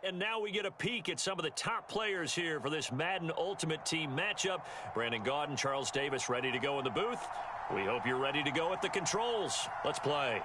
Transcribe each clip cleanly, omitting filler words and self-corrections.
And now we get a peek at some of the top players here for this Madden Ultimate Team matchup. Brandon Gaudin, Charles Davis ready to go in the booth. We hope you're ready to go at the controls. Let's play.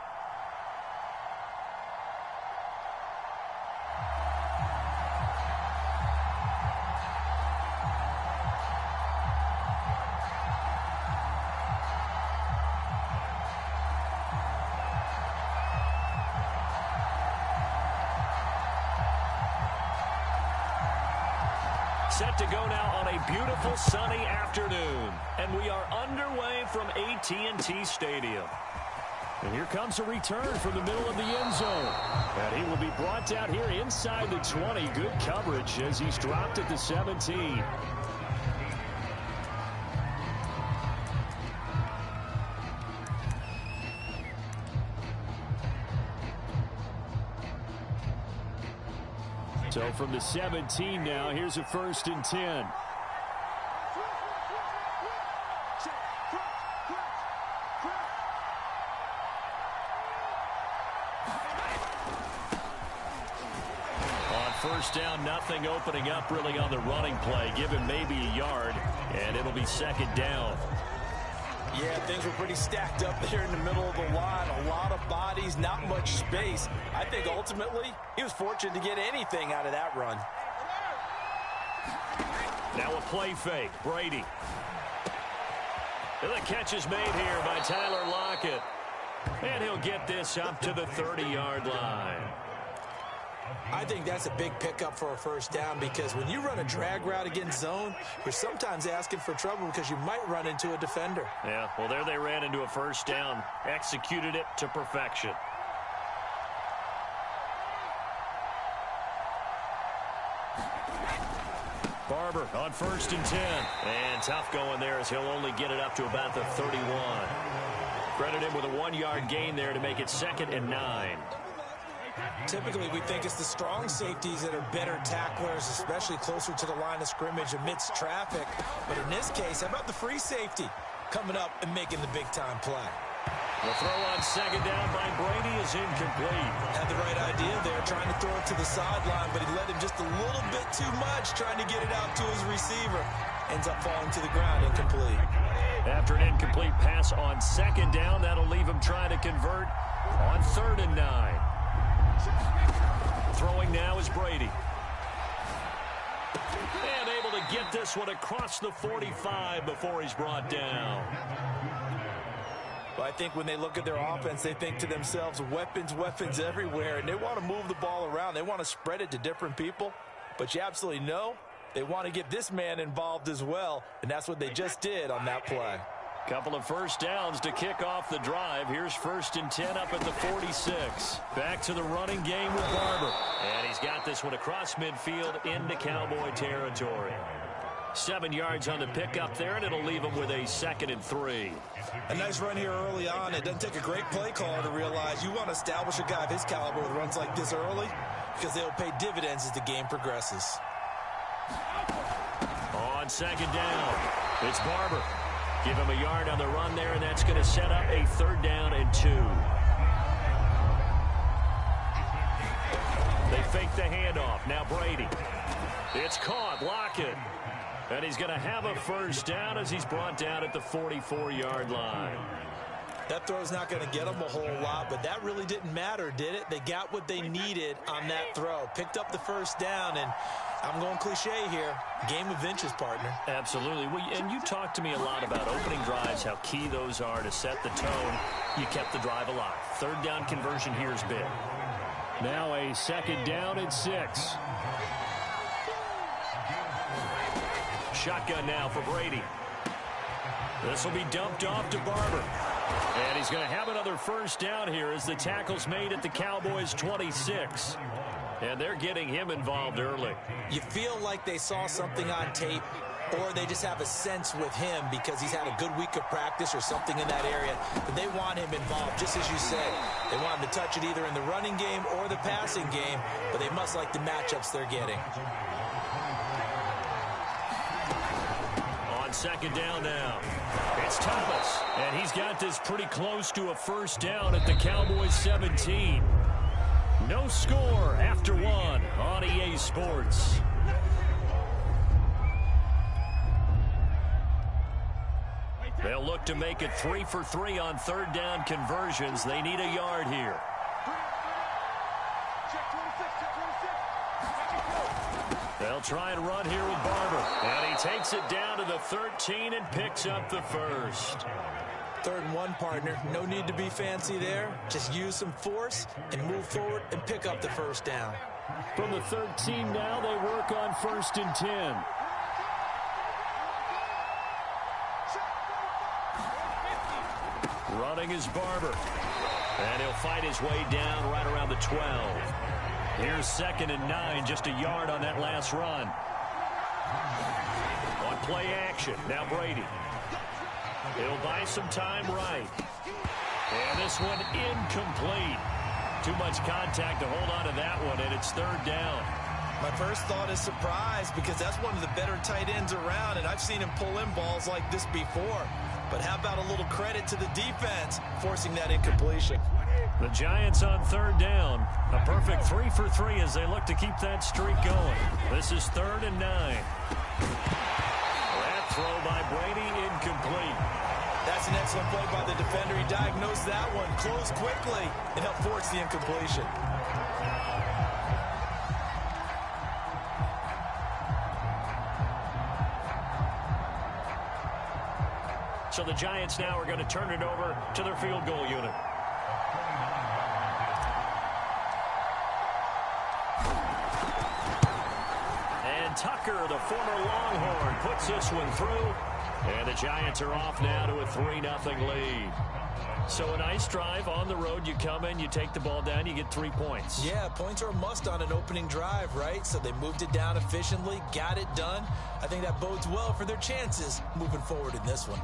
Set to go now on a beautiful sunny afternoon. And we are underway from AT&T Stadium. And here comes a return from the middle of the end zone. And he will be brought down here inside the 20. Good coverage as he's dropped at the 17. So from the 17 now, here's a 1st and 10. On first down, nothing opening up really on the running play. Give him maybe a yard, and it'll be 2nd down. Yeah, things were pretty stacked up there in the middle of the line. A lot of bodies, not much space. I think ultimately he was fortunate to get anything out of that run. Now a play fake. Brady. And the catch is made here by Tyler Lockett. And he'll get this up to the 30-yard line. I think that's a big pickup for a 1st down because when you run a drag route against zone, you're sometimes asking for trouble because you might run into a defender. Yeah, well, there they ran into a 1st down. Executed it to perfection. Barber on 1st and 10. And tough going there as he'll only get it up to about the 31. Credit him with a 1-yard gain there to make it 2nd and 9. Typically, we think it's the strong safeties that are better tacklers, especially closer to the line of scrimmage amidst traffic. But in this case, how about the free safety coming up and making the big-time play? The throw on 2nd down by Brady is incomplete. Had the right idea there, trying to throw it to the sideline, but he let him just a little bit too much, trying to get it out to his receiver. Ends up falling to the ground, incomplete. After an incomplete pass on 2nd down, that'll leave him trying to convert on 3rd and 9. Throwing now is Brady. And able to get this one across the 45 before he's brought down. Well, I think when they look at their offense, they think to themselves, weapons, weapons everywhere, and they want to move the ball around. They want to spread it to different people. But you absolutely know they want to get this man involved as well, and that's what they just did on that play. Couple of 1st downs to kick off the drive. Here's 1st and 10 up at the 46. Back to the running game with Barber. And he's got this one across midfield into Cowboy territory. 7 yards on the pickup there, and it'll leave him with a 2nd and 3. A nice run here early on. It doesn't take a great play caller to realize you want to establish a guy of his caliber with runs like this early because they'll pay dividends as the game progresses. On 2nd down, it's Barber. Give him a yard on the run there, and that's going to set up a 3rd down and 2. They fake the handoff. Now Brady. It's caught. Lockett. And he's going to have a 1st down as he's brought down at the 44-yard line. That throw's not going to get them a whole lot, but that really didn't matter, did it? They got what they needed on that throw. Picked up the 1st down, and I'm going cliche here. Game of inches, partner. Absolutely. Well, and you talked to me a lot about opening drives, how key those are to set the tone. You kept the drive alive. 3rd down conversion here is big. Now a 2nd down and 6. Shotgun now for Brady. This will be dumped off to Barber. And he's going to have another 1st down here as the tackle's made at the Cowboys' 26. And they're getting him involved early. You feel like they saw something on tape, or they just have a sense with him because he's had a good week of practice or something in that area, but they want him involved, just as you said. They want him to touch it either in the running game or the passing game, but they must like the matchups they're getting. On 2nd down now, it's Thomas, and he's got this pretty close to a 1st down at the Cowboys' 17. No score after 1 on EA Sports. They'll look to make it 3 for 3 on third down conversions. They need a yard here. They'll try and run here with Barber. And he takes it down to the 13 and picks up the first. 3rd and 1, partner. No need to be fancy there. Just use some force and move forward and pick up the first down. From the 13 now, they work on 1st and 10. Running is Barber. And he'll fight his way down right around the 12. Here's 2nd and 9, just a yard on that last run. On play action, now Brady. He'll buy some time right. And this one incomplete. Too much contact to hold on to that one, and it's 3rd down. My first thought is surprise, because that's one of the better tight ends around, and I've seen him pull in balls like this before. But how about a little credit to the defense forcing that incompletion? The Giants on 3rd down. A perfect 3 for 3 as they look to keep that streak going. This is 3rd and 9. That throw by Brady incomplete. That's an excellent play by the defender. He diagnosed that one, closed quickly, and helped force the incompletion. So the Giants now are going to turn it over to their field goal unit. And Tucker, the former Longhorn, puts this one through. And the Giants are off now to a 3-0 lead. So a nice drive on the road. You come in, you take the ball down, you get 3 points. Yeah, points are a must on an opening drive, right? So they moved it down efficiently, got it done. I think that bodes well for their chances moving forward in this one.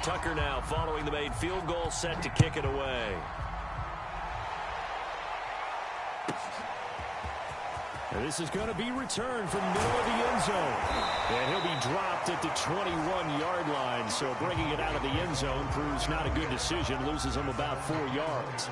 Tucker now following the made field goal, set to kick it away. And this is going to be returned from middle of the end zone. And he'll be dropped at the 21-yard line. So bringing it out of the end zone proves not a good decision. Loses him about 4 yards.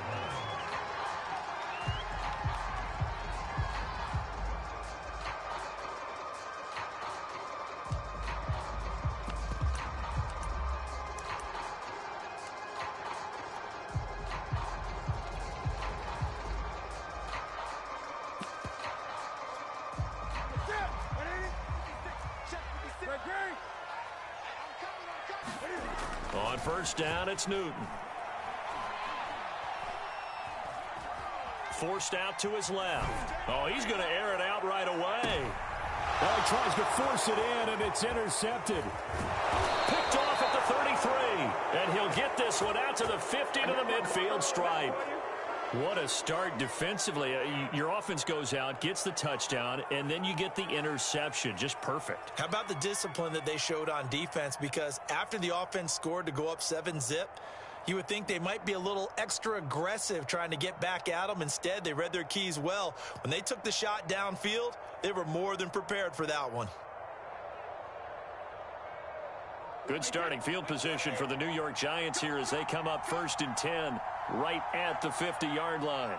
On 1st down, it's Newton. Forced out to his left. Oh, he's going to air it out right away. Well, he tries to force it in, and it's intercepted. Picked off at the 33. And he'll get this one out to the 50 to the midfield stripe. What a start defensively. Your offense goes out, gets the touchdown, and then you get the interception. Just perfect. How about the discipline that they showed on defense? Because after the offense scored to go up 7-zip, you would think they might be a little extra aggressive trying to get back at them. Instead, they read their keys well. When they took the shot downfield, they were more than prepared for that one. Good starting field position for the New York Giants here as they come up 1st and 10 right at the 50-yard line.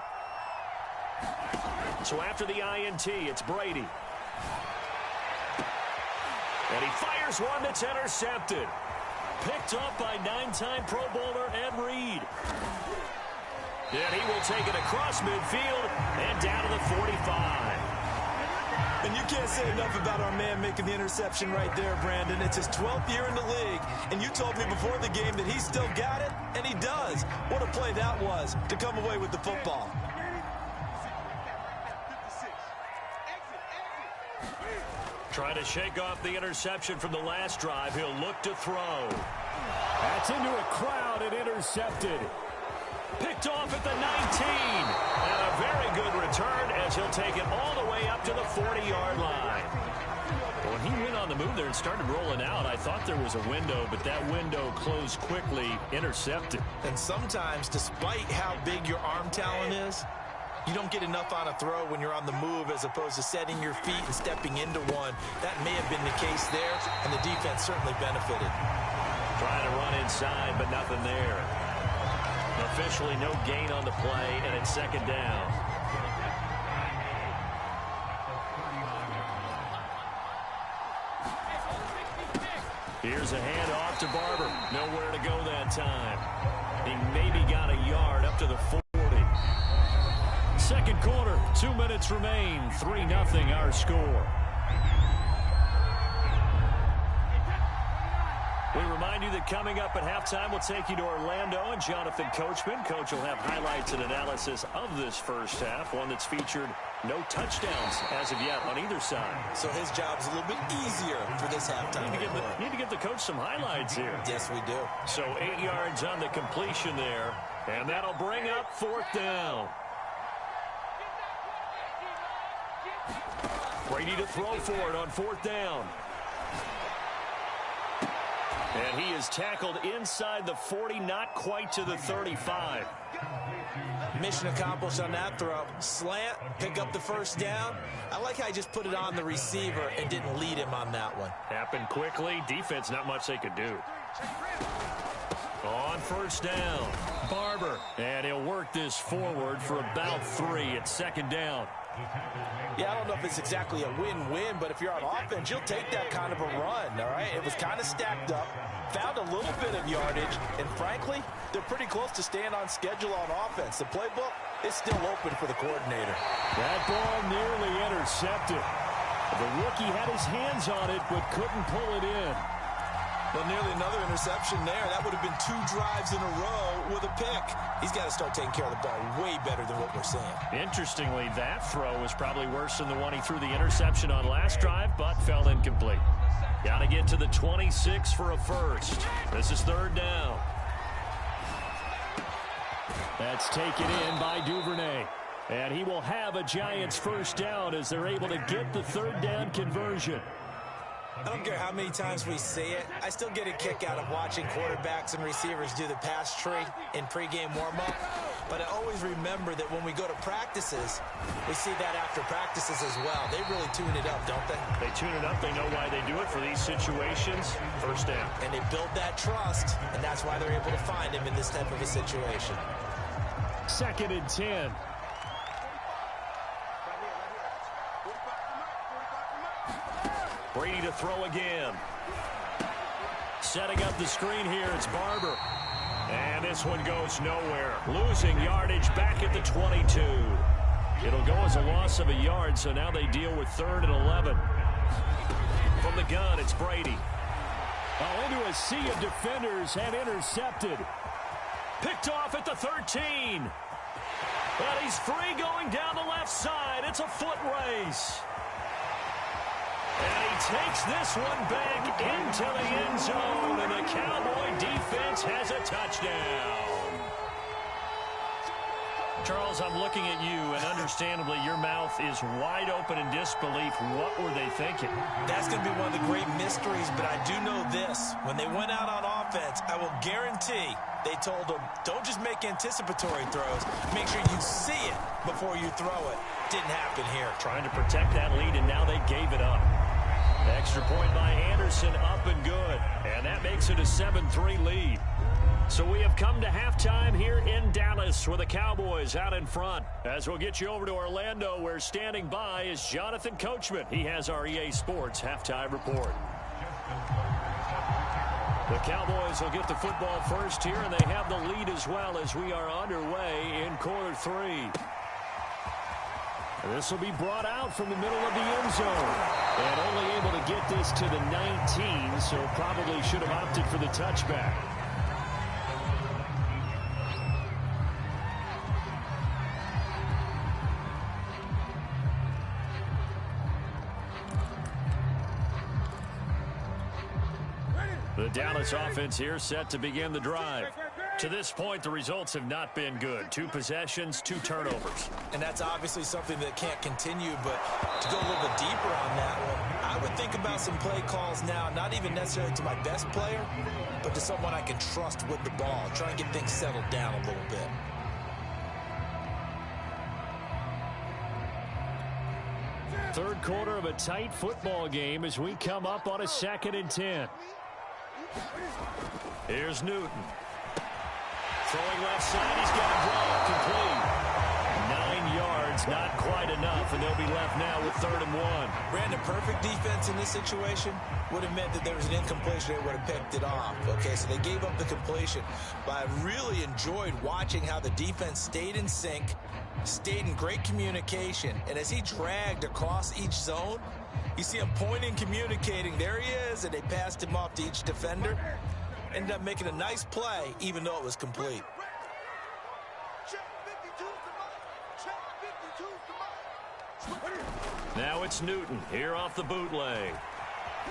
So after the INT, it's Brady. And he fires one that's intercepted. Picked up by 9-time Pro Bowler Ed Reed. And he will take it across midfield and down to the 45. And you can't say enough about our man making the interception right there, Brandon. It's his 12th year in the league, and you told me before the game that he still got it, and he does. What a play that was to come away with the football. Trying to shake off the interception from the last drive. He'll look to throw. That's into a crowd and intercepted. Picked off at the 19. And a very good return as he'll take it all the way up to the 40-yard line. When he went on the move there and started rolling out, I thought there was a window, but that window closed quickly, intercepted. And sometimes, despite how big your arm talent is, you don't get enough on a throw when you're on the move as opposed to setting your feet and stepping into one. That may have been the case there, and the defense certainly benefited. Trying to run inside, but nothing there. Officially no gain on the play, and it's second down. Here's a handoff to Barber. Nowhere to go that time. He maybe got a yard up to the 40. Second quarter, 2 minutes remain. 3-0 our score. We remind you that coming up at halftime, we'll take you to Orlando and Jonathan Coachman. Coach will have highlights and analysis of this first half, one that's featured no touchdowns as of yet on either side. So his job's a little bit easier for this halftime. Need to give the coach some highlights here. Yes, we do. So 8 yards on the completion there, and that'll bring up fourth down. Brady to throw for it on fourth down. And he is tackled inside the 40, not quite to the 35. Mission accomplished on that throw. Slant, pick up the first down. I like how he just put it on the receiver and didn't lead him on that one. Happened quickly. Defense, not much they could do. On first down, Barber. And he'll work this forward for about 3. It's second down. Yeah, I don't know if it's exactly a win-win, but if you're on offense, you'll take that kind of a run, all right? It was kind of stacked up, found a little bit of yardage, and frankly, they're pretty close to staying on schedule on offense. The playbook is still open for the coordinator. That ball nearly intercepted. The rookie had his hands on it, but couldn't pull it in. Well, nearly another interception there. That would have been 2 drives in a row with a pick. He's got to start taking care of the ball way better than what we're seeing. Interestingly, that throw was probably worse than the one he threw the interception on last drive, but fell incomplete. Got to get to the 26 for a first. This is third down. That's taken in by Duvernay. And he will have a Giants first down as they're able to get the third down conversion. I don't care how many times we see it. I still get a kick out of watching quarterbacks and receivers do the pass tree in pregame warm-up. But I always remember that when we go to practices, we see that after practices as well. They really tune it up, don't they? They tune it up. They know why they do it for these situations. First down. And they build that trust, and that's why they're able to find him in this type of a situation. 2nd and 10. Brady to throw again. Setting up the screen here, it's Barber. And this one goes nowhere. Losing yardage back at the 22. It'll go as a loss of a yard, so now they deal with 3rd and 11. From the gun, it's Brady. Into a sea of defenders and intercepted. Picked off at the 13. And he's free going down the left side. It's a foot race. And he takes this one back into the end zone, and the Cowboy defense has a touchdown. Charles, I'm looking at you, and understandably, your mouth is wide open in disbelief. What were they thinking? That's going to be one of the great mysteries, but I do know this. When they went out on offense, I will guarantee they told them, don't just make anticipatory throws. Make sure you see it before you throw it. Didn't happen here. Trying to protect that lead, and now they gave it up. Extra point by Anderson, up and good. And that makes it a 7-3 lead. So we have come to halftime here in Dallas with the Cowboys out in front. As we'll get you over to Orlando, where standing by is Jonathan Coachman. He has our EA Sports halftime report. The Cowboys will get the football first here, and they have the lead as well as we are underway in quarter 3. This will be brought out from the middle of the end zone. And only able to get this to the 19, so probably should have opted for the touchback. The Dallas offense here set to begin the drive. To this point, the results have not been good. 2 possessions, 2 turnovers. And that's obviously something that can't continue, but to go a little bit deeper on that one, I would think about some play calls now, not even necessarily to my best player, but to someone I can trust with the ball, try and get things settled down a little bit. Third quarter of a tight football game as we come up on a 2nd and 10. Here's Newton. Throwing left outside. He's got a draw complete. 9 yards, not quite enough, and they'll be left now with 3rd and 1. Brandon, perfect defense in this situation would have meant that there was an incompletion. They would have picked it off. Okay, so they gave up the completion. But I really enjoyed watching how the defense stayed in sync, stayed in great communication. And as he dragged across each zone, you see him pointing, communicating. There he is, and they passed him off to each defender. Ended up making a nice play, even though it was complete. Now it's Newton here off the bootleg.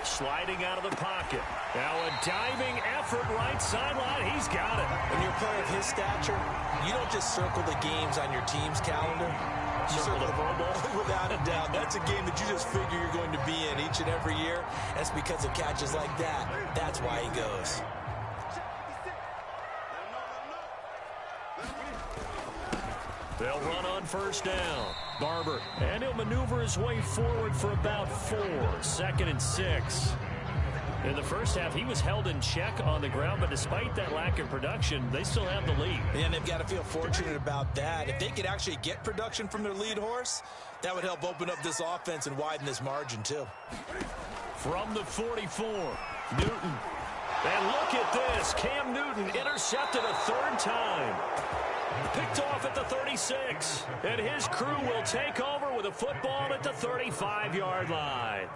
Sliding out of the pocket. Now a diving effort right sideline. He's got it. When you're a player of his stature, you don't just circle the games on your team's calendar. You circle the Pro Bowl. Without a doubt. That's a game that you just figure you're going to be in each and every year. That's because of catches like that. That's why he goes. They'll run on 1st down. Barber, and he'll maneuver his way forward for about 4. 2nd and 6. In the first half, he was held in check on the ground, but despite that lack of production, they still have the lead. And they've got to feel fortunate about that. If they could actually get production from their lead horse, that would help open up this offense and widen this margin too. From the 44, Newton. And look at this. Cam Newton intercepted a 3rd time. Picked off at the 36. And his crew will take over with a football at the 35-yard line.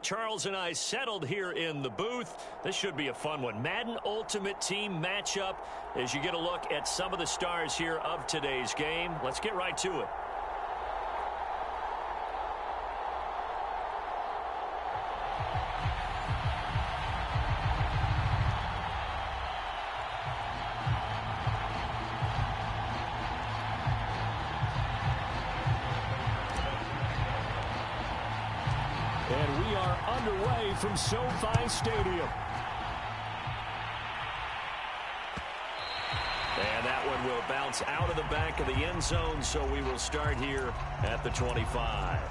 Charles and I settled here in the booth. This should be a fun one. Madden Ultimate Team matchup as you get a look at some of the stars here of today's game. Let's get right to it. And we are underway from SoFi Stadium. And that one will bounce out of the back of the end zone, so we will start here at the 25.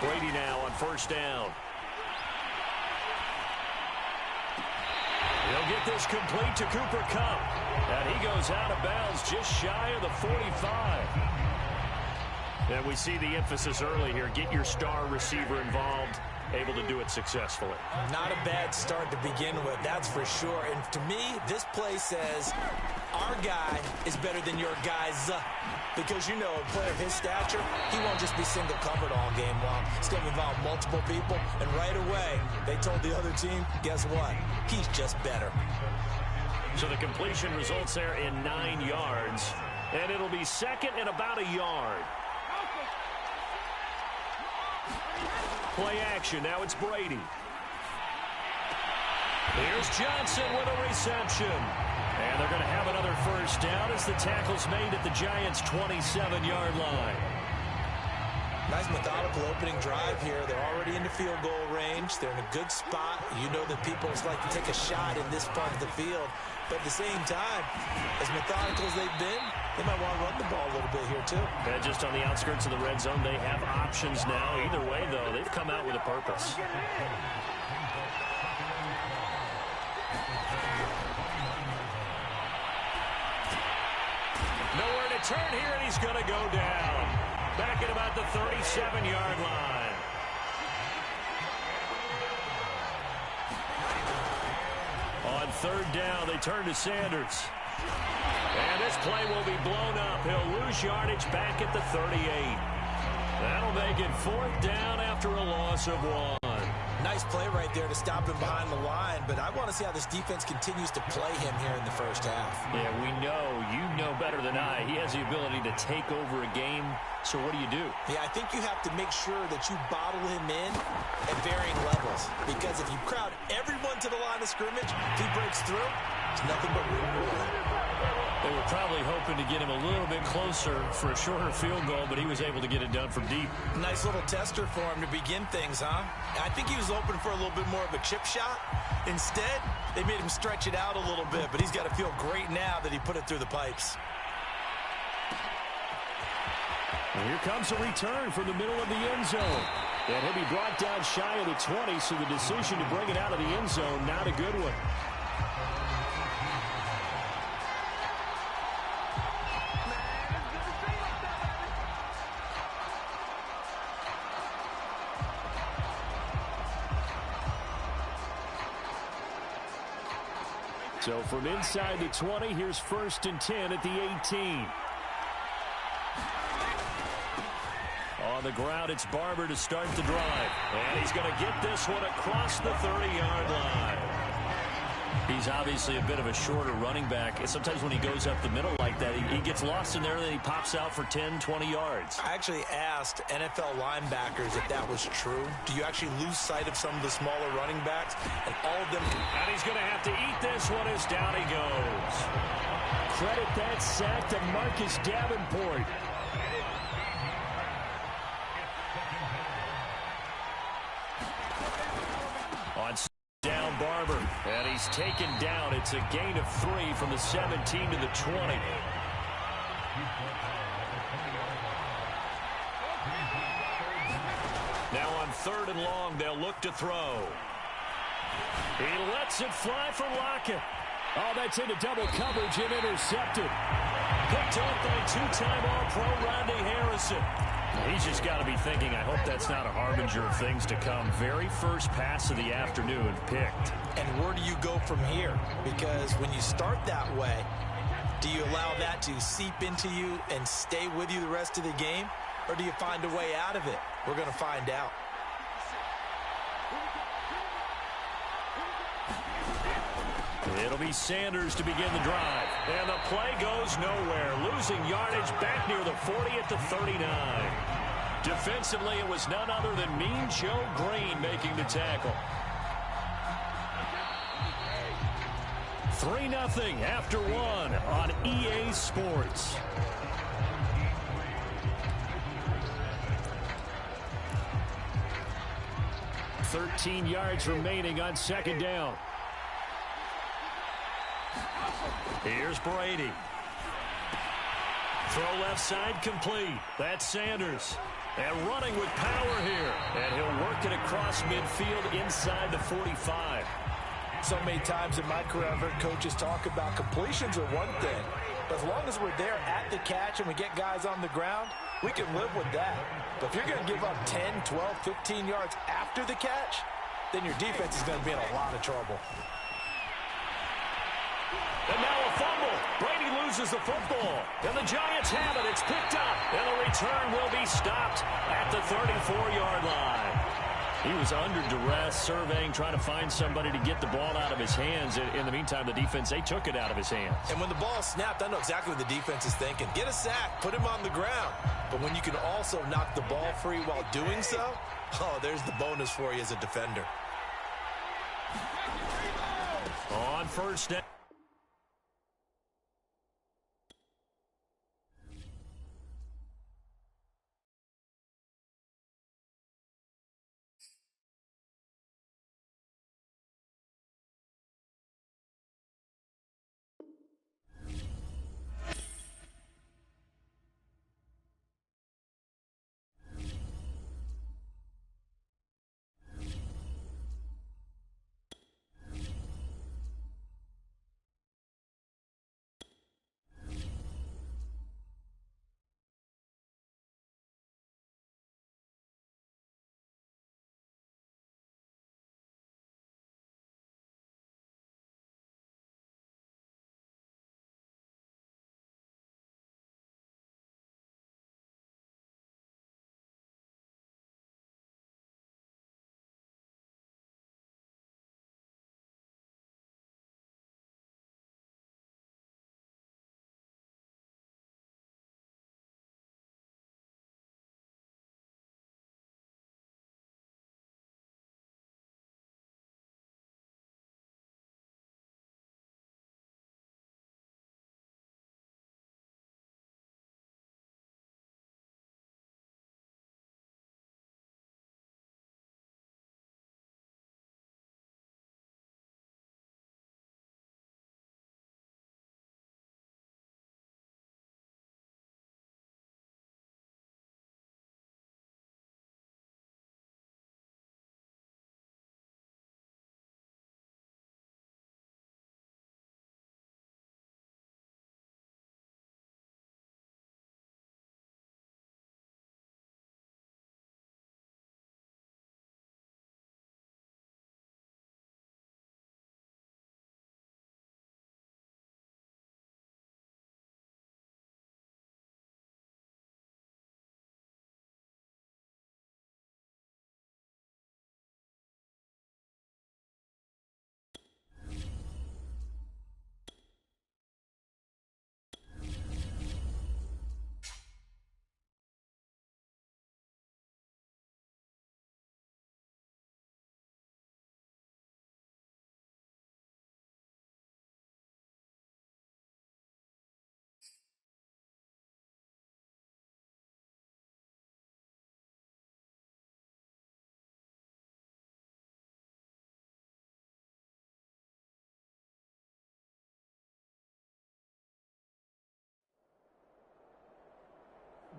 Brady now on first down. He'll get this complete to Cooper Kupp. And he goes out of bounds just shy of the 45. And we see the emphasis early here. Get your star receiver involved. Able to do it successfully. Not a bad start to begin with, that's for sure. And to me, this play says our guy is better than your guy's. Because, you know, a player of his stature, he won't just be single covered all game long. It's going to involve multiple people. And right away, they told the other team, guess what? He's just better. So the completion results there in 9 yards. And it'll be second and about a yard. Play action. Now it's Brady. Here's Johnson with a reception. And they're going to have another first down as the tackle's made at the Giants' 27-yard line. Nice methodical opening drive here. They're already in the field goal range. They're in a good spot. You know that people like to take a shot in this part of the field. But at the same time, as methodical as they've been, they might want to run the ball a little bit here too. And just on the outskirts of the red zone, they have options now. Either way, though, they've come out with a purpose. Nowhere to turn here, and he's going to go down. Back at about the 37-yard line. On third down, they turn to Sanders. And this play will be blown up. He'll lose yardage back at the 38. That'll make it fourth down after a loss of 1. Nice play right there to stop him behind the line, but I want to see how this defense continues to play him here in the first half. Yeah, we know, you know better than I, he has the ability to take over a game, so what do? Yeah, I think you have to make sure that you bottle him in at varying levels, because if you crowd everyone to the line of scrimmage, if he breaks through, it's nothing but room to run. They were probably hoping to get him a little bit closer for a shorter field goal, but he was able to get it done from deep. Nice little tester for him to begin things, huh? I think he was open for a little bit more of a chip shot. Instead, they made him stretch it out a little bit, but he's got to feel great now that he put it through the pipes. And here comes a return from the middle of the end zone. And he'll be brought down shy of the 20, so the decision to bring it out of the end zone, not a good one. So from inside the 20, here's first and 10 at the 18. On the ground, it's Barber to start the drive. And he's going to get this one across the 30-yard line. He's obviously a bit of a shorter running back. And sometimes when he goes up the middle like that, he gets lost in there, and then he pops out for 10, 20 yards. I actually asked NFL linebackers if that was true. Do you actually lose sight of some of the smaller running backs? And all of them... And he's going to have to eat this one as down he goes. Credit that sack to Marcus Davenport. On down Barber, and he's taken down. It's a gain of 3 from the 17 to the 20. Now on third and long, they'll look to throw. He lets it fly for Lockett. Oh, that's into double coverage and intercepted. Picked off by two-time All-Pro Rodney Harrison. He's just got to be thinking, I hope that's not a harbinger of things to come. Very first pass of the afternoon picked. And where do you go from here? Because when you start that way, do you allow that to seep into you and stay with you the rest of the game? Or do you find a way out of it? We're going to find out. It'll be Sanders to begin the drive. And the play goes nowhere. Losing yardage back near the 40 at the 39. Defensively, it was none other than Mean Joe Green making the tackle. 3-0 after one on EA Sports. $13 yards remaining on second down. Here's Brady. Throw left side complete. That's Sanders. And running with power here. And he'll work it across midfield inside the 45. So many times in my career, I've heard coaches talk about completions are one thing. But as long as we're there at the catch and we get guys on the ground, we can live with that. But if you're going to give up 10, 12, 15 yards after the catch, then your defense is going to be in a lot of trouble. And now a fumble. Brady loses the football. And the Giants have it. It's picked up. And the return will be stopped at the 34-yard line. He was under duress, surveying, trying to find somebody to get the ball out of his hands. In the meantime, the defense, they took it out of his hands. And when the ball is snapped, I know exactly what the defense is thinking. Get a sack. Put him on the ground. But when you can also knock the ball free while doing so, oh, there's the bonus for you as a defender. On first down.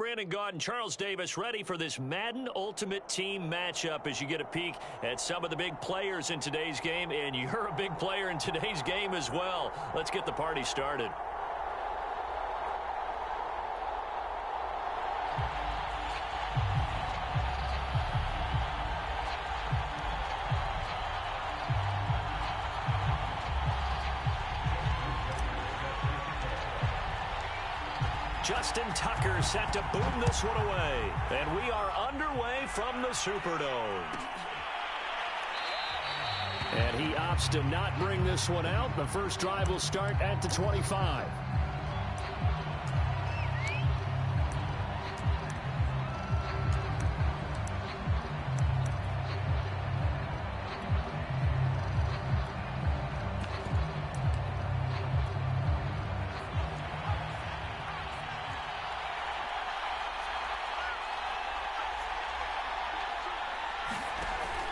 Brandon Gaudin and Charles Davis ready for this Madden Ultimate Team matchup as you get a peek at some of the big players in today's game, and you're a big player in today's game as well. Let's get the party started. Justin Tucker set to boom this one away. And we are underway from the Superdome. And he opts to not bring this one out. The first drive will start at the 25.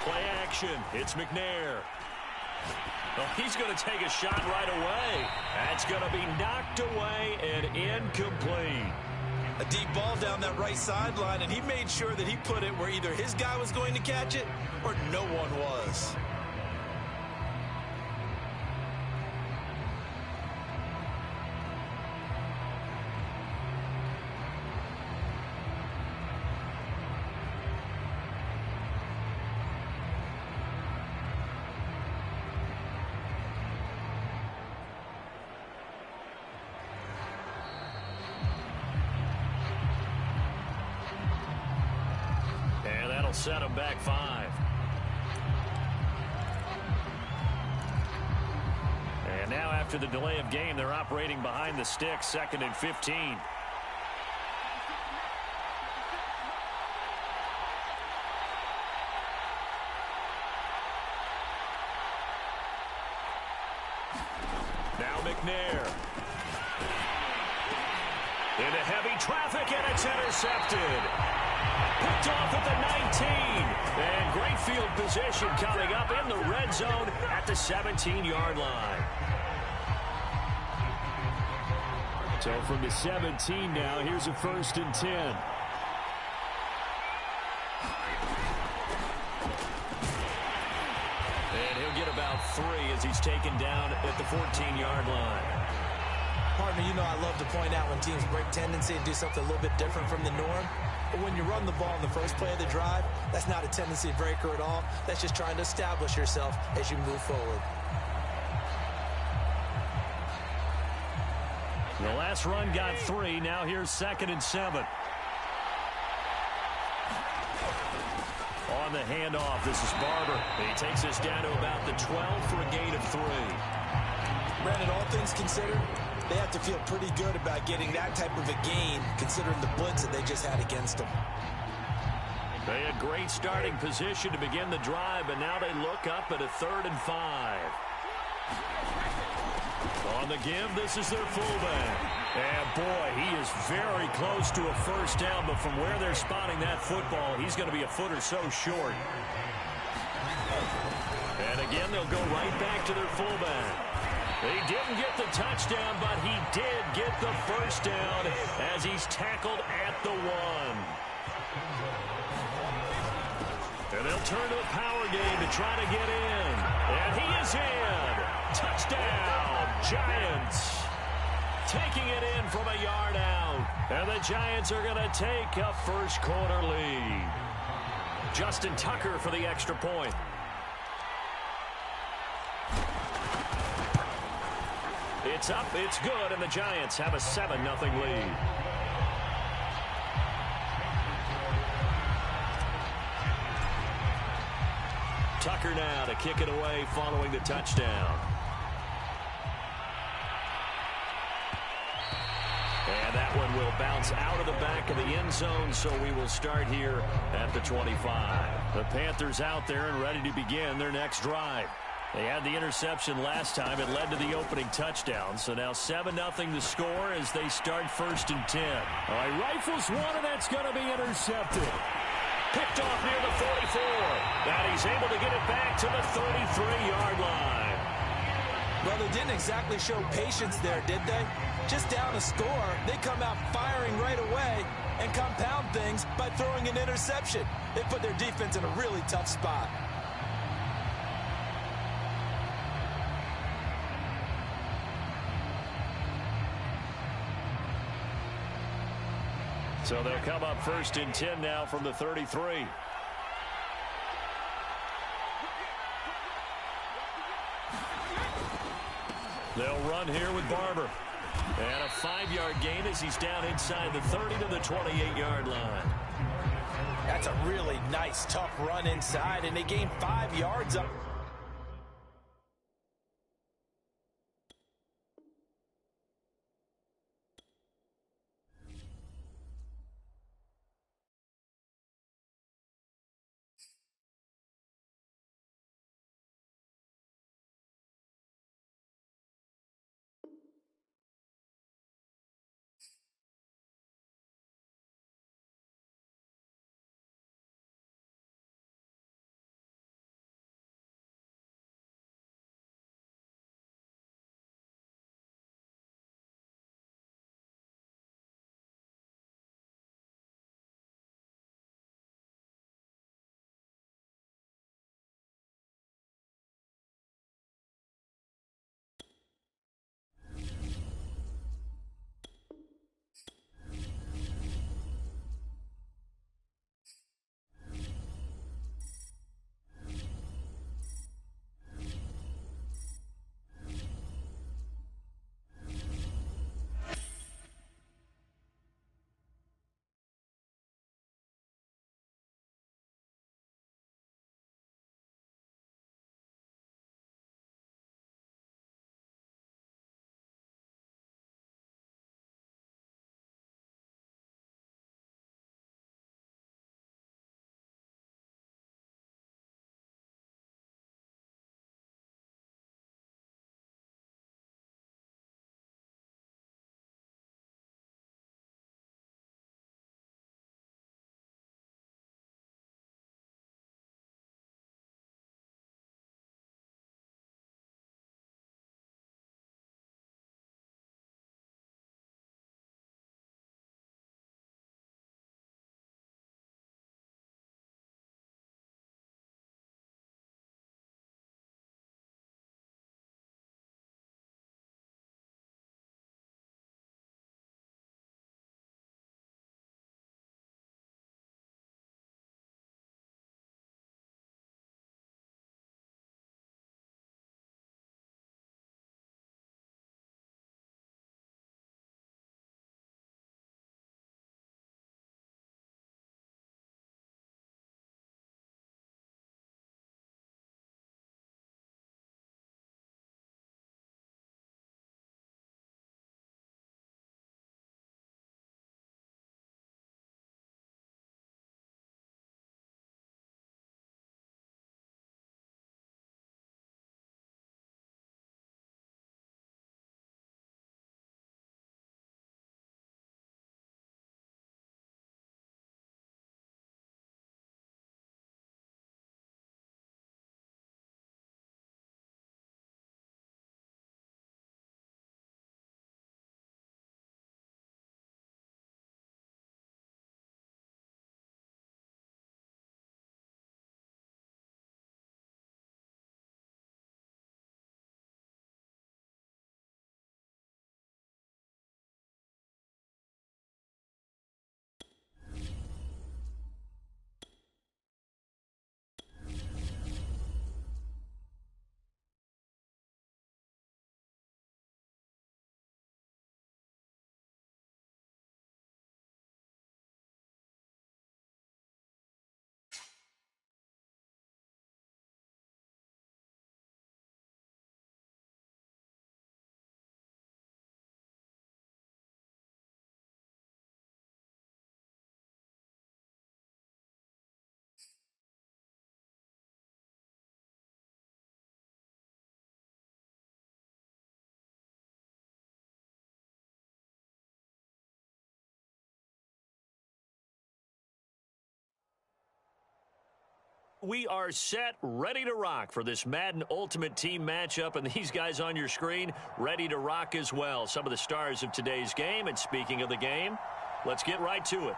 Play action. It's McNair. Oh, he's going to take a shot right away. That's going to be knocked away and incomplete. A deep ball down that right sideline, and he made sure that he put it where either his guy was going to catch it or no one was. Set him back 5. And now after the delay of game, they're operating behind the sticks, 2nd and 15. Now McNair. Into heavy traffic, and it's intercepted. Picked off at the 19. And great field position coming up in the red zone at the 17-yard line. So from the 17 now, here's a 1st and 10. And he'll get about 3 as he's taken down at the 14-yard line. Partner, you know I love to point out when teams break tendency and do something a little bit different from the norm. But when you run the ball in the first play of the drive, that's not a tendency breaker at all. That's just trying to establish yourself as you move forward. The last run got 3. Now here's 2nd and 7. On the handoff, this is Barber. He takes us down to about the 12 for a gain of 3. Brandon, all things considered, they have to feel pretty good about getting that type of a gain, considering the blitz that they just had against them. They had great starting position to begin the drive, but now they look up at a 3rd and 5. On the give, this is their fullback. And boy, he is very close to a 1st down, but from where they're spotting that football, he's going to be a foot or so short. And again, they'll go right back to their fullback. He didn't get the touchdown, but he did get the 1st down as he's tackled at the 1. And they'll turn to the power game to try to get in. And he is in. Touchdown, Giants. Taking it in from a yard out. And the Giants are going to take a 1st quarter lead. Justin Tucker for the extra point. It's up, it's good, and the Giants have a 7-0 lead. Tucker now to kick it away following the touchdown. And that one will bounce out of the back of the end zone, so we will start here at the 25. The Panthers out there and ready to begin their next drive. They had the interception last time. It led to the opening touchdown. So now 7-0 the score as they start 1st and 10. All right, rifles one, and that's going to be intercepted. Picked off near the 44. And he's able to get it back to the 33-yard line. Well, they didn't exactly show patience there, did they? Just down a score, they come out firing right away, and compound things by throwing an interception. They put their defense in a really tough spot. So they'll come up 1st and 10 now from the 33. They'll run here with Barber. And a 5-yard gain as he's down inside the 30 to the 28-yard line. That's a really nice, tough run inside, and they gain 5 yards up. We are set, ready to rock for this Madden Ultimate Team matchup, and these guys on your screen ready to rock as well. Some of the stars of today's game, and speaking of the game, let's get right to it.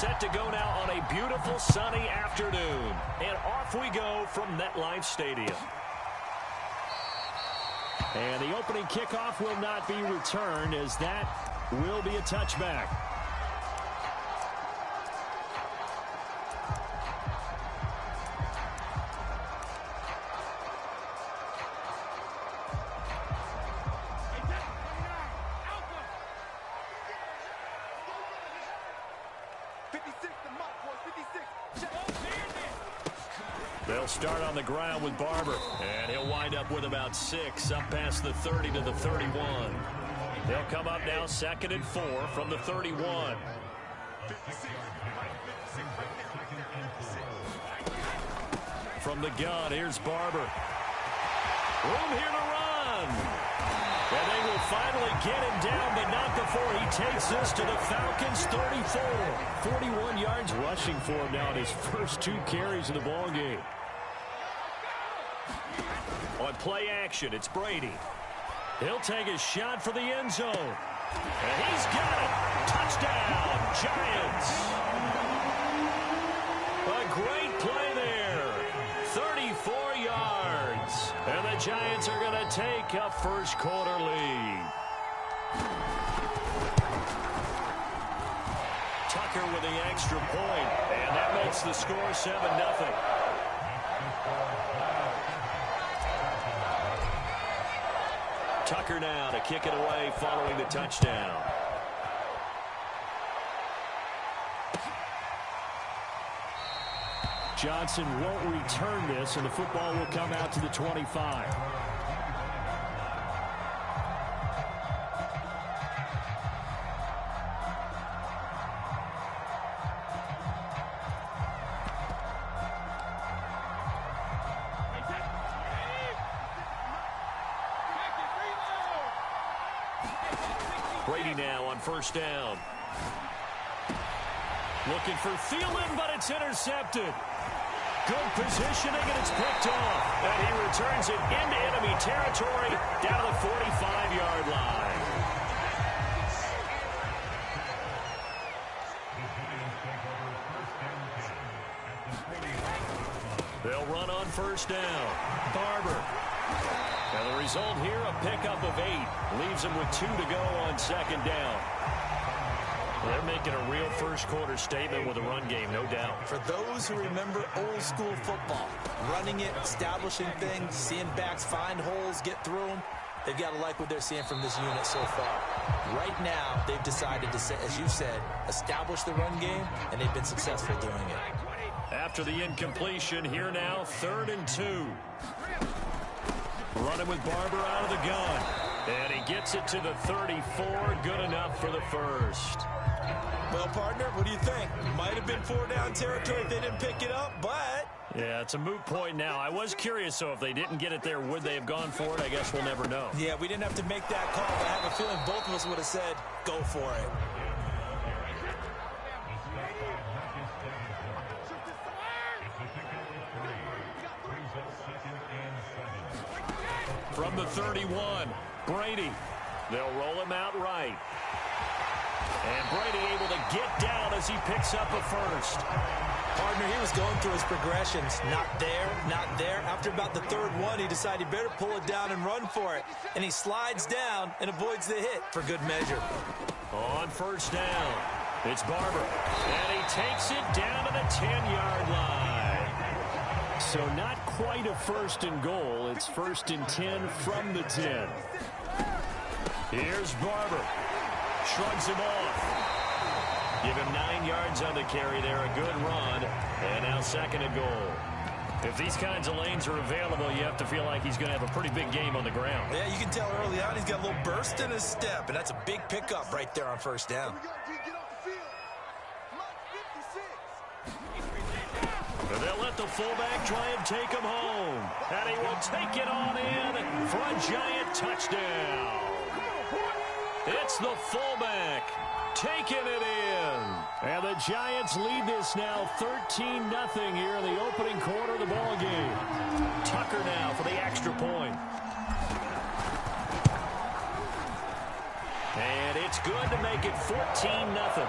set to go now on a beautiful sunny afternoon. And off we go from MetLife Stadium. And the opening kickoff will not be returned, as that will be a touchback. They'll start on the ground with Barber. And he'll wind up with about 6 up past the 30 to the 31. They'll come up now 2nd and 4 from the 31. From the gun, here's Barber. Room here to run. And they will finally get him down, but not before he takes this to the Falcons' 34. 41 yards rushing for him now in his first 2 carries of the ball game. On play action, it's Brady. He'll take a shot for the end zone. And he's got it. Touchdown, Giants. A great play there. 34 yards. And the Giants are going to take a first quarter lead. Tucker with the extra point. And that makes the score 7-0. Tucker now to kick it away following the touchdown. Johnson won't return this, and the football will come out to the 25. Brady now on first down. Looking for Thielen, but it's intercepted. Good positioning, and it's picked off. And he returns it into enemy territory down to the 45-yard line. They'll run on first down. Barber. And the result here, a pickup of 8. Leaves him with 2 to go on second down. They're making a real first quarter statement with a run game, no doubt. For those who remember old school football, running it, establishing things, seeing backs find holes, get through them, they've got to like what they're seeing from this unit so far. Right now, they've decided to, as you said, establish the run game, and they've been successful doing it. After the incompletion, here now, 3rd and 2. Running with Barber out of the gun. And he gets it to the 34. Good enough for the first. Well, partner, what do you think? Might have been 4-down territory if they didn't pick it up, but... Yeah, it's a moot point now. I was curious, so if they didn't get it there, would they have gone for it? I guess we'll never know. Yeah, we didn't have to make that call, but I have a feeling both of us would have said, go for it. From the 31, Brady. They'll roll him out right. And Brady able to get down as he picks up a first. Partner, he was going through his progressions. Not there, not there. After about the 3rd one, he decided he better pull it down and run for it. And he slides down and avoids the hit for good measure. On first down, it's Barber. And he takes it down to the 10-yard line. So not quite a 1st and goal. It's 1st and 10 from the 10. Here's Barber. Shrugs him off. Give him 9 yards on the carry there. A good run. And now 2nd and goal. If these kinds of lanes are available, you have to feel like he's going to have a pretty big game on the ground. Yeah, you can tell early on he's got a little burst in his step. And that's a big pickup right there on first down. And they'll let the fullback try and take him home. And he will take it on in for a Giant touchdown. It's the fullback taking it in. And the Giants lead this now 13-0 here in the opening quarter of the ball game. Tucker now for the extra point. And it's good to make it 14-0.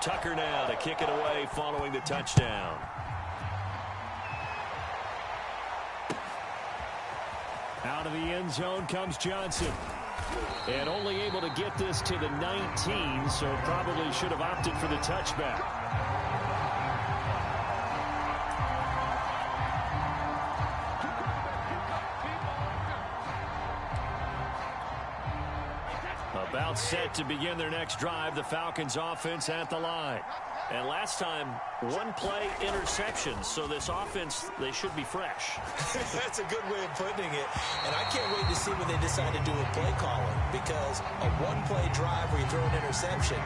Tucker now to kick it away following the touchdown. Out of the end zone comes Johnson. And only able to get this to the 19, so probably should have opted for the touchback. About set to begin their next drive, the Falcons offense at the line. And last time, one play interception, so this offense, they should be fresh. That's a good way of putting it. And I can't wait to see what they decide to do with play calling, because a one-play drive where you throw an interception,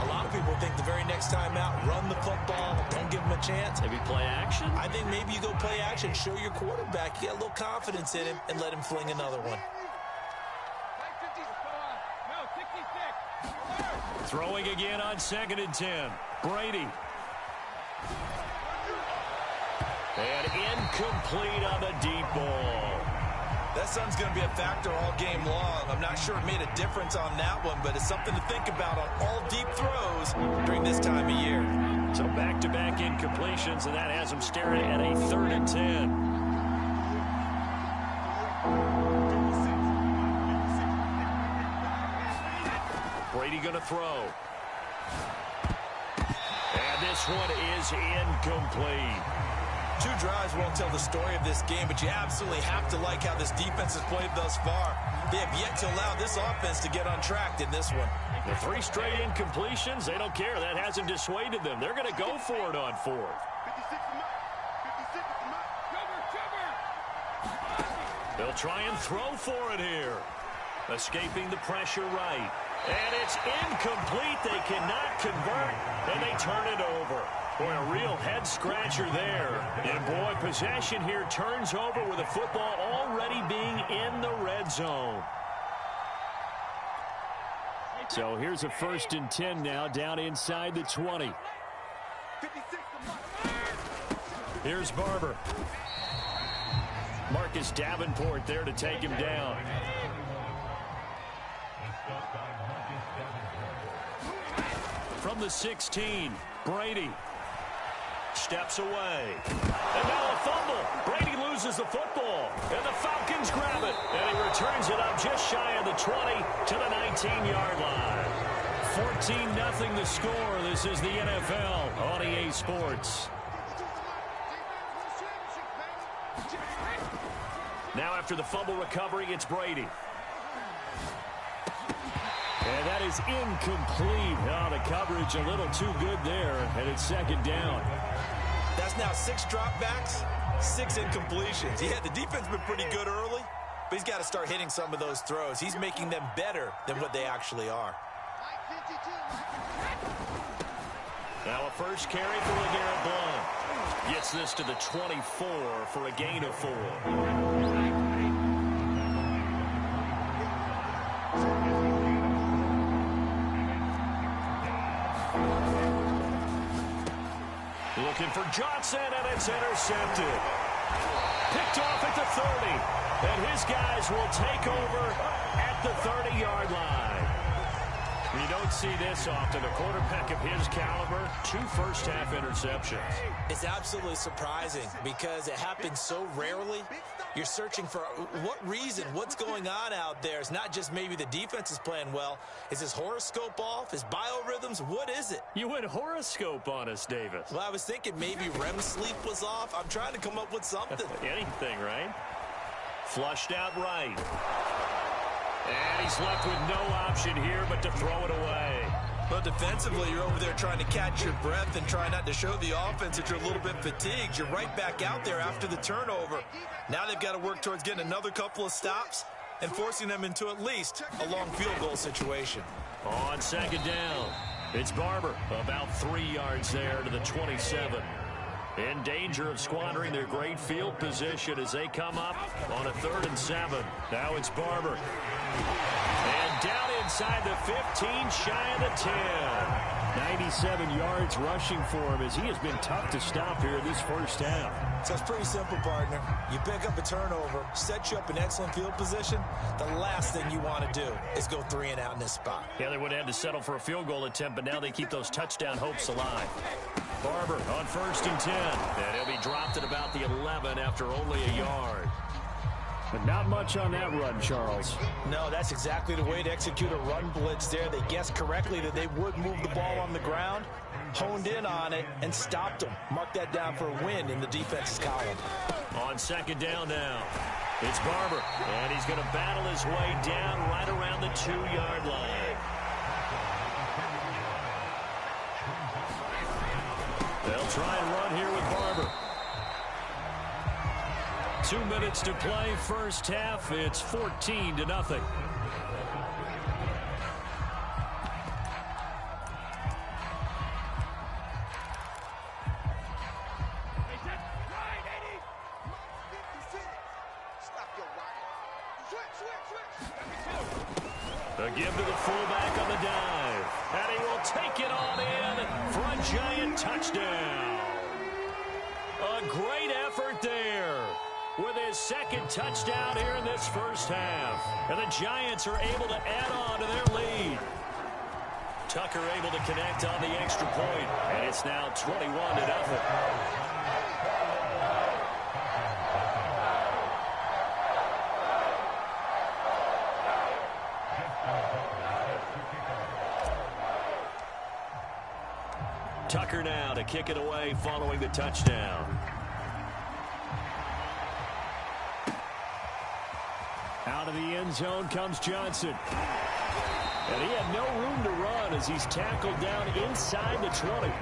a lot of people think the very next time out, run the football, don't give them a chance. Maybe play action? I think maybe you go play action, show your quarterback, you get a little confidence in him, and let him fling another one. Throwing again on 2nd and 10. Brady. And incomplete on the deep ball. That sun's going to be a factor all game long. I'm not sure it made a difference on that one, but it's something to think about on all deep throws during this time of year. So back-to-back incompletions, and that has them staring at a 3rd and 10. Brady going to throw. And this one is incomplete. 2 drives won't tell the story of this game, but you absolutely have to like how this defense has played thus far. They have yet to allow this offense to get untracked in this one. The 3 straight incompletions, they don't care. That hasn't dissuaded them. They're going to go for it on 4th. They'll try and throw for it here. Escaping the pressure right. And it's incomplete. They cannot convert, and they turn it over. Boy, a real head-scratcher there. And, boy, possession here turns over with the football already being in the red zone. So here's a 1st and 10 now, down inside the 20. Here's Barber. Marcus Davenport there to take him down. From the 16, Brady steps away. And now a fumble. Brady loses the football. And the Falcons grab it. And he returns it up just shy of the 20 to the 19-yard line. 14-0 the score. This is the NFL on EA Sports. Now after the fumble recovery, it's Brady. And that is incomplete. Oh, the coverage a little too good there, and it's 2nd down. That's now 6 dropbacks, 6 incompletions. Yeah, the defense has been pretty good early, but he's got to start hitting some of those throws. He's making them better than what they actually are. Now a first carry for LeGarrette Blount. Gets this to the 24 for a gain of 4. Looking for Johnson, and it's intercepted. Picked off at the 30. And his guys will take over at the 30-yard line. You don't see this often. A quarterback of his caliber, 2 first-half interceptions. It's absolutely surprising because it happens so rarely. You're searching for what reason, what's going on out there. It's not just maybe the defense is playing well. Is his horoscope off? His biorhythms? What is it? You went horoscope on us, Davis. Well, I was thinking maybe REM sleep was off. I'm trying to come up with something. Anything, right? Flushed out right. And he's left with no option here but to throw it away. But defensively, you're over there trying to catch your breath and try not to show the offense that you're a little bit fatigued. You're right back out there after the turnover. Now they've got to work towards getting another couple of stops and forcing them into at least a long field goal situation. On 2nd down, it's Barber. About 3 yards there to the 27. In danger of squandering their great field position as they come up on a 3rd and 7. Now it's Barber. And down inside the 15, shy of the 10. 97 yards rushing for him as he has been tough to stop here in this first half. So it's pretty simple, partner. You pick up a turnover, set you up in excellent field position. The last thing you want to do is go 3 and out in this spot. Yeah, they would have had to settle for a field goal attempt, but now they keep those touchdown hopes alive. Barber on 1st and 10. And he'll be dropped at about the 11 after only a yard. But not much on that run, Charles. No, that's exactly the way to execute a run blitz there. They guessed correctly that they would move the ball on the ground, honed in on it, and stopped them. Mark that down for a win in the defense's column. On 2nd down now, it's Barber, and he's going to battle his way down right around the 2-yard line. They'll try and run here with Barber. 2 minutes to play, first half. It's 14-0. A give to the fullback on the dive. And he will take it on in for a giant touchdown. A great effort there with his 2nd touchdown here in this first half. And the Giants are able to add on to their lead. Tucker able to connect on the extra point. And it's now 21-0. Tucker now to kick it away following the touchdown. Out of the end zone comes Johnson. And he had no room to run as he's tackled down inside the 20.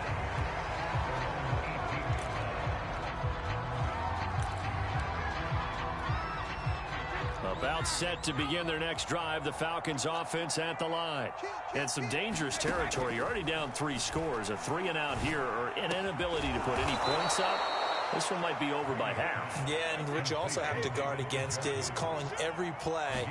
About set to begin their next drive, the Falcons offense at the line. And some dangerous territory. You're already down 3 scores. A 3-and-out here or an inability to put any points up. This one might be over by half. Yeah, and what you also have to guard against is calling every play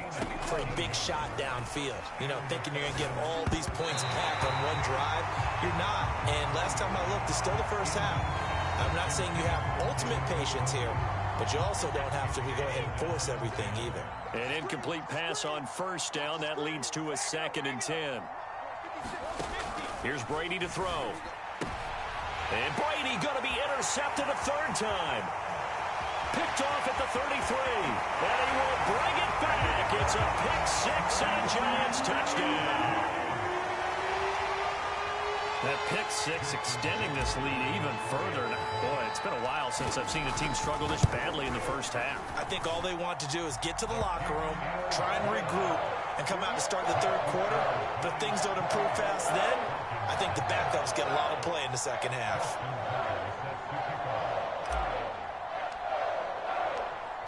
for a big shot downfield. You know, thinking you're going to get all these points back on one drive. You're not. And last time I looked, it's still the first half. I'm not saying you have ultimate patience here, but you also don't have to go ahead and force everything either. An incomplete pass on 1st down. That leads to a 2nd and 10. Here's Brady to throw. And Brady going to be intercepted a 3rd time. Picked off at the 33. And he will bring it back. It's a pick-6 and a Giants touchdown. That pick-6 extending this lead even further. Boy, it's been a while since I've seen a team struggle this badly in the first half. I think all they want to do is get to the locker room, try and regroup, and come out to start the 3rd quarter. But if things don't improve fast then, I think the backups get a lot of play in the 2nd half.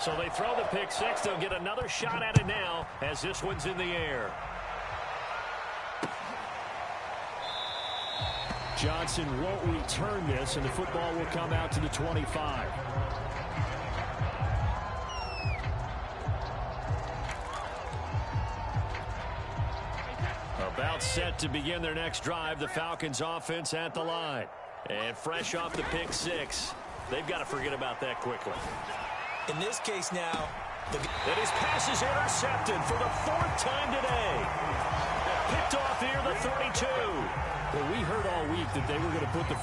So they throw the pick-6. They'll get another shot at it now as this one's in the air. Johnson won't return this, and the football will come out to the 25. About set to begin their next drive, the Falcons offense at the line. And fresh off the pick-6, they've got to forget about that quickly. In this case now, and his pass is intercepted for the 4th time today. Picked off here, the 32. Well, we heard all week that they were going to put the...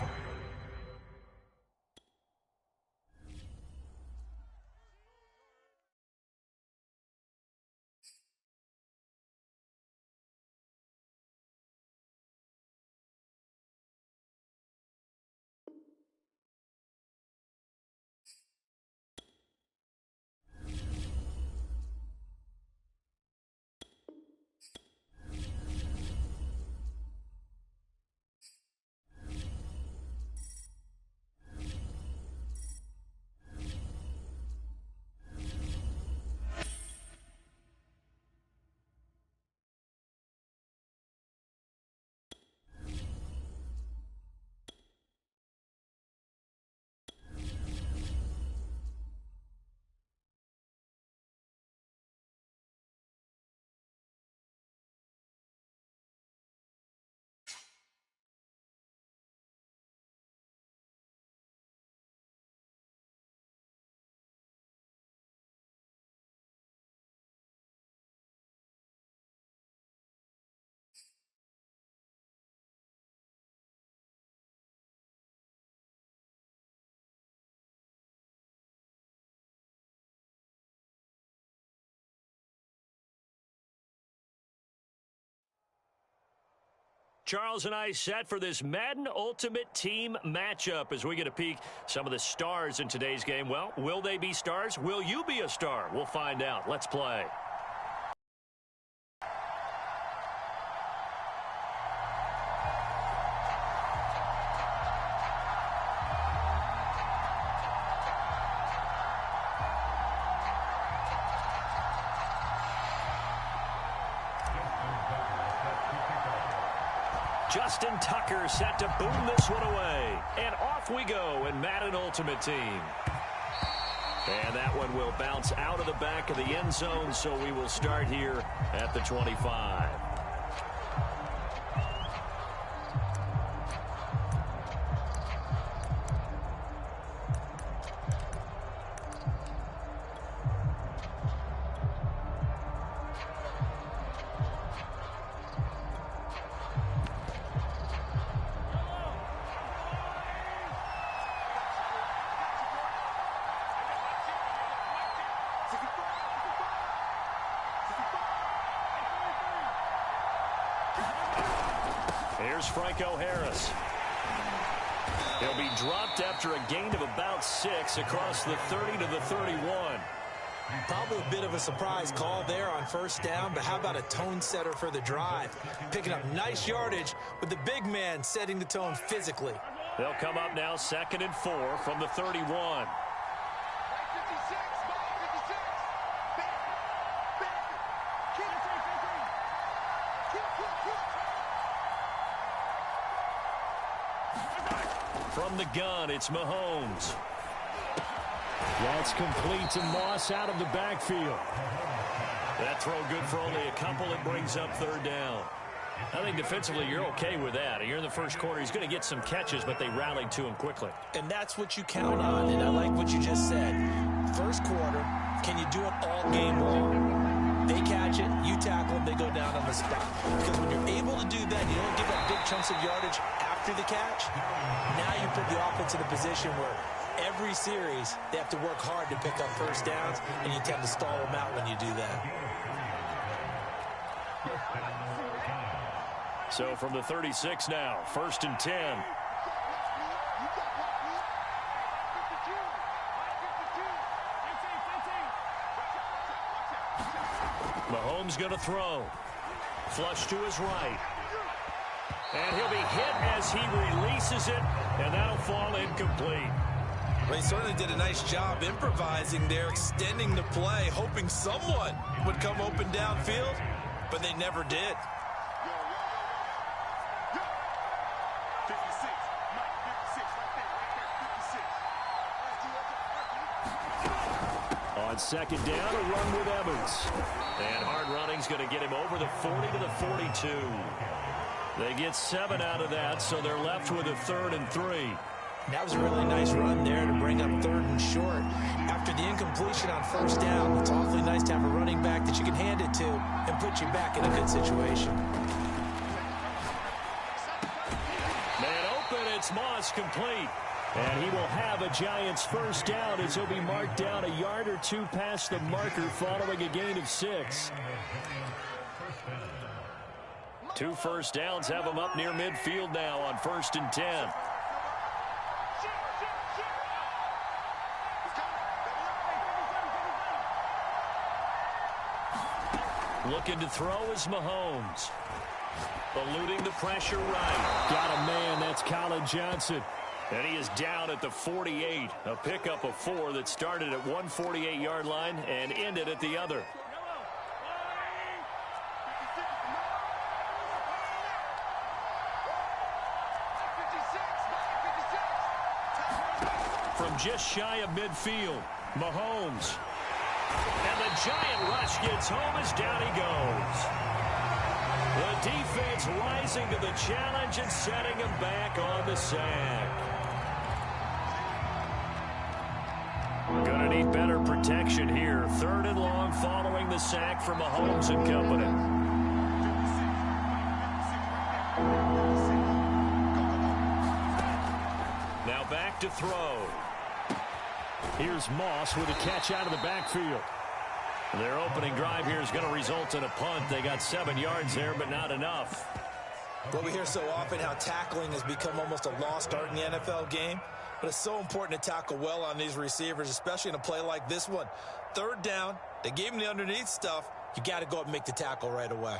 Charles and I set for this Madden Ultimate Team matchup as we get a peek some of the stars in today's game. Well, will they be stars? Will you be a star? We'll find out. Let's play. Justin Tucker set to boom this one away. And off we go in Madden Ultimate Team. And that one will bounce out of the back of the end zone, so we will start here at the 25. Here's Franco Harris. He'll be dropped after a gain of about 6 across the 30 to the 31. Probably a bit of a surprise call there on first down, but how about a tone setter for the drive? Picking up nice yardage with the big man setting the tone physically. They'll come up now 2nd and 4 from the 31. From the gun, it's Mahomes. That's complete to Moss out of the backfield. That throw good for only a couple. It brings up 3rd down. I think defensively you're okay with that. You're in the first quarter. He's going to get some catches, but they rallied to him quickly. And that's what you count on, and I like what you just said. First quarter, can you do it all game long? They catch it, you tackle them, they go down on the spot. Because when you're able to do that, you don't give up big chunks of yardage after the catch. Now you put the offense in a position where every series they have to work hard to pick up first downs, and you tend to stall them out when you do that. So from the 36 now, 1st and 10. Mahomes going to throw. Flush to his right. And he'll be hit as he releases it, and that'll fall incomplete. Well, he certainly did a nice job improvising there, extending the play, hoping someone would come open downfield, but they never did. On 2nd down, a run with Evans. And hard running's going to get him over the 40 to the 42. They get 7 out of that, so they're left with a 3rd and 3. That was a really nice run there to bring up 3rd and short. After the incompletion on first down, it's awfully nice to have a running back that you can hand it to and put you back in a good situation. Man open, it's Moss complete. And he will have a Giants first down as he'll be marked down a yard or 2 past the marker following a gain of 6. 2 first downs have him up near midfield now on 1st and 10. Looking to throw is Mahomes. Eluding the pressure right. Got a man, that's Colin Johnson. And he is down at the 48. A pickup of 4 that started at one 48-yard line and ended at the other. From just shy of midfield, Mahomes. And the giant rush gets home as down he goes. The defense rising to the challenge and setting him back on the sack. Gonna need better protection here. 3rd and long following the sack from Mahomes and company. Now back to throw. Here's Moss with a catch out of the backfield. Their opening drive here is going to result in a punt. They got 7 yards there, but not enough. Well, we hear so often how tackling has become almost a lost art in the NFL game. But it's so important to tackle well on these receivers, especially in a play like this one. Third down, they gave him the underneath stuff. You got to go up and make the tackle right away.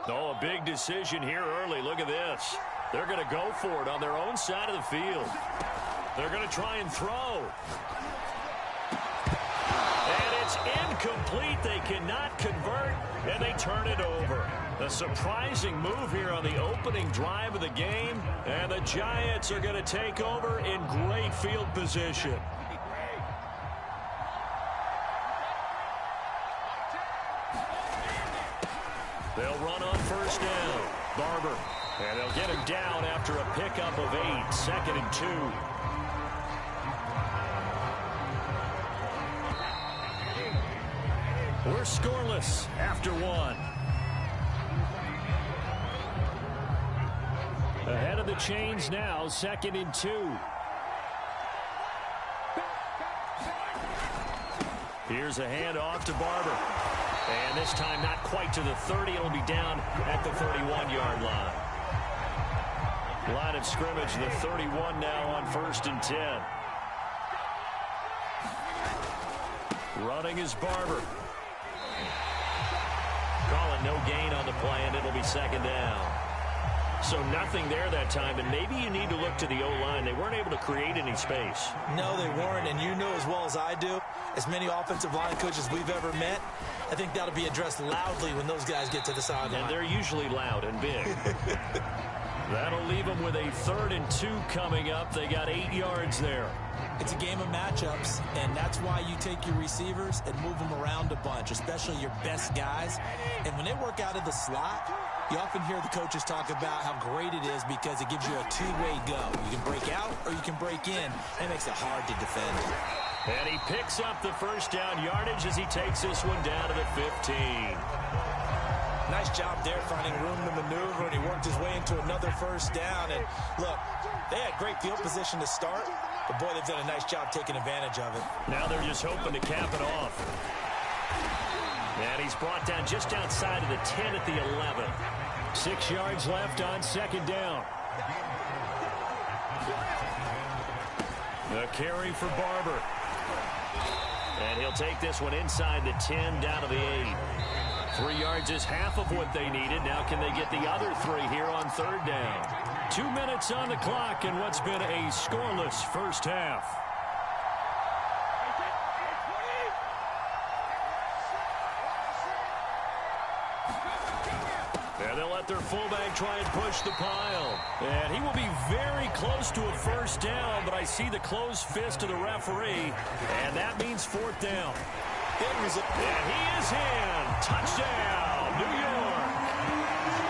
Oh, a big decision here early. Look at this. They're going to go for it on their own side of the field. They're going to try and throw. And it's incomplete. They cannot convert, and they turn it over. A surprising move here on the opening drive of the game, and the Giants are going to take over in great field position. They'll run on first down. Barber. And they'll get him down after a pickup of 8. 2nd and 2. We're scoreless after 1. Ahead of the chains now, 2nd and 2. Here's a handoff to Barber. And this time not quite to the 30. It'll be down at the 31-yard line. Line of scrimmage, the 31 now on 1st and 10. Running is Barber. Calling no gain on the play, and it'll be 2nd down. So nothing there that time, and maybe you need to look to the O-line. They weren't able to create any space. No, they weren't, and you know as well as I do, as many offensive line coaches we've ever met, I think that'll be addressed loudly when those guys get to the sideline. And they're usually loud and big. That'll leave them with a 3rd and 2 coming up. They got 8 yards there. It's a game of matchups, and that's why you take your receivers and move them around a bunch, especially your best guys. And when they work out of the slot, you often hear the coaches talk about how great it is because it gives you a two-way go. You can break out or you can break in. That makes it hard to defend. And he picks up the first down yardage as he takes this one down to the 15. Nice job there finding room to maneuver, and he worked his way into another first down. And look, they had great field position to start, but boy, they've done a nice job taking advantage of it. Now they're just hoping to cap it off. And he's brought down just outside of the 10 at the 11. 6 yards left on 2nd down. The carry for Barber. And he'll take this one inside the 10 down to the 8. 3 yards is half of what they needed. Now can they get the other 3 here on 3rd down? 2 minutes on the clock in what's been a scoreless first half. And they'll let their fullback try and push the pile. And he will be very close to a first down, but I see the closed fist of the referee, and that means 4th down. And he is in. Touchdown, New York.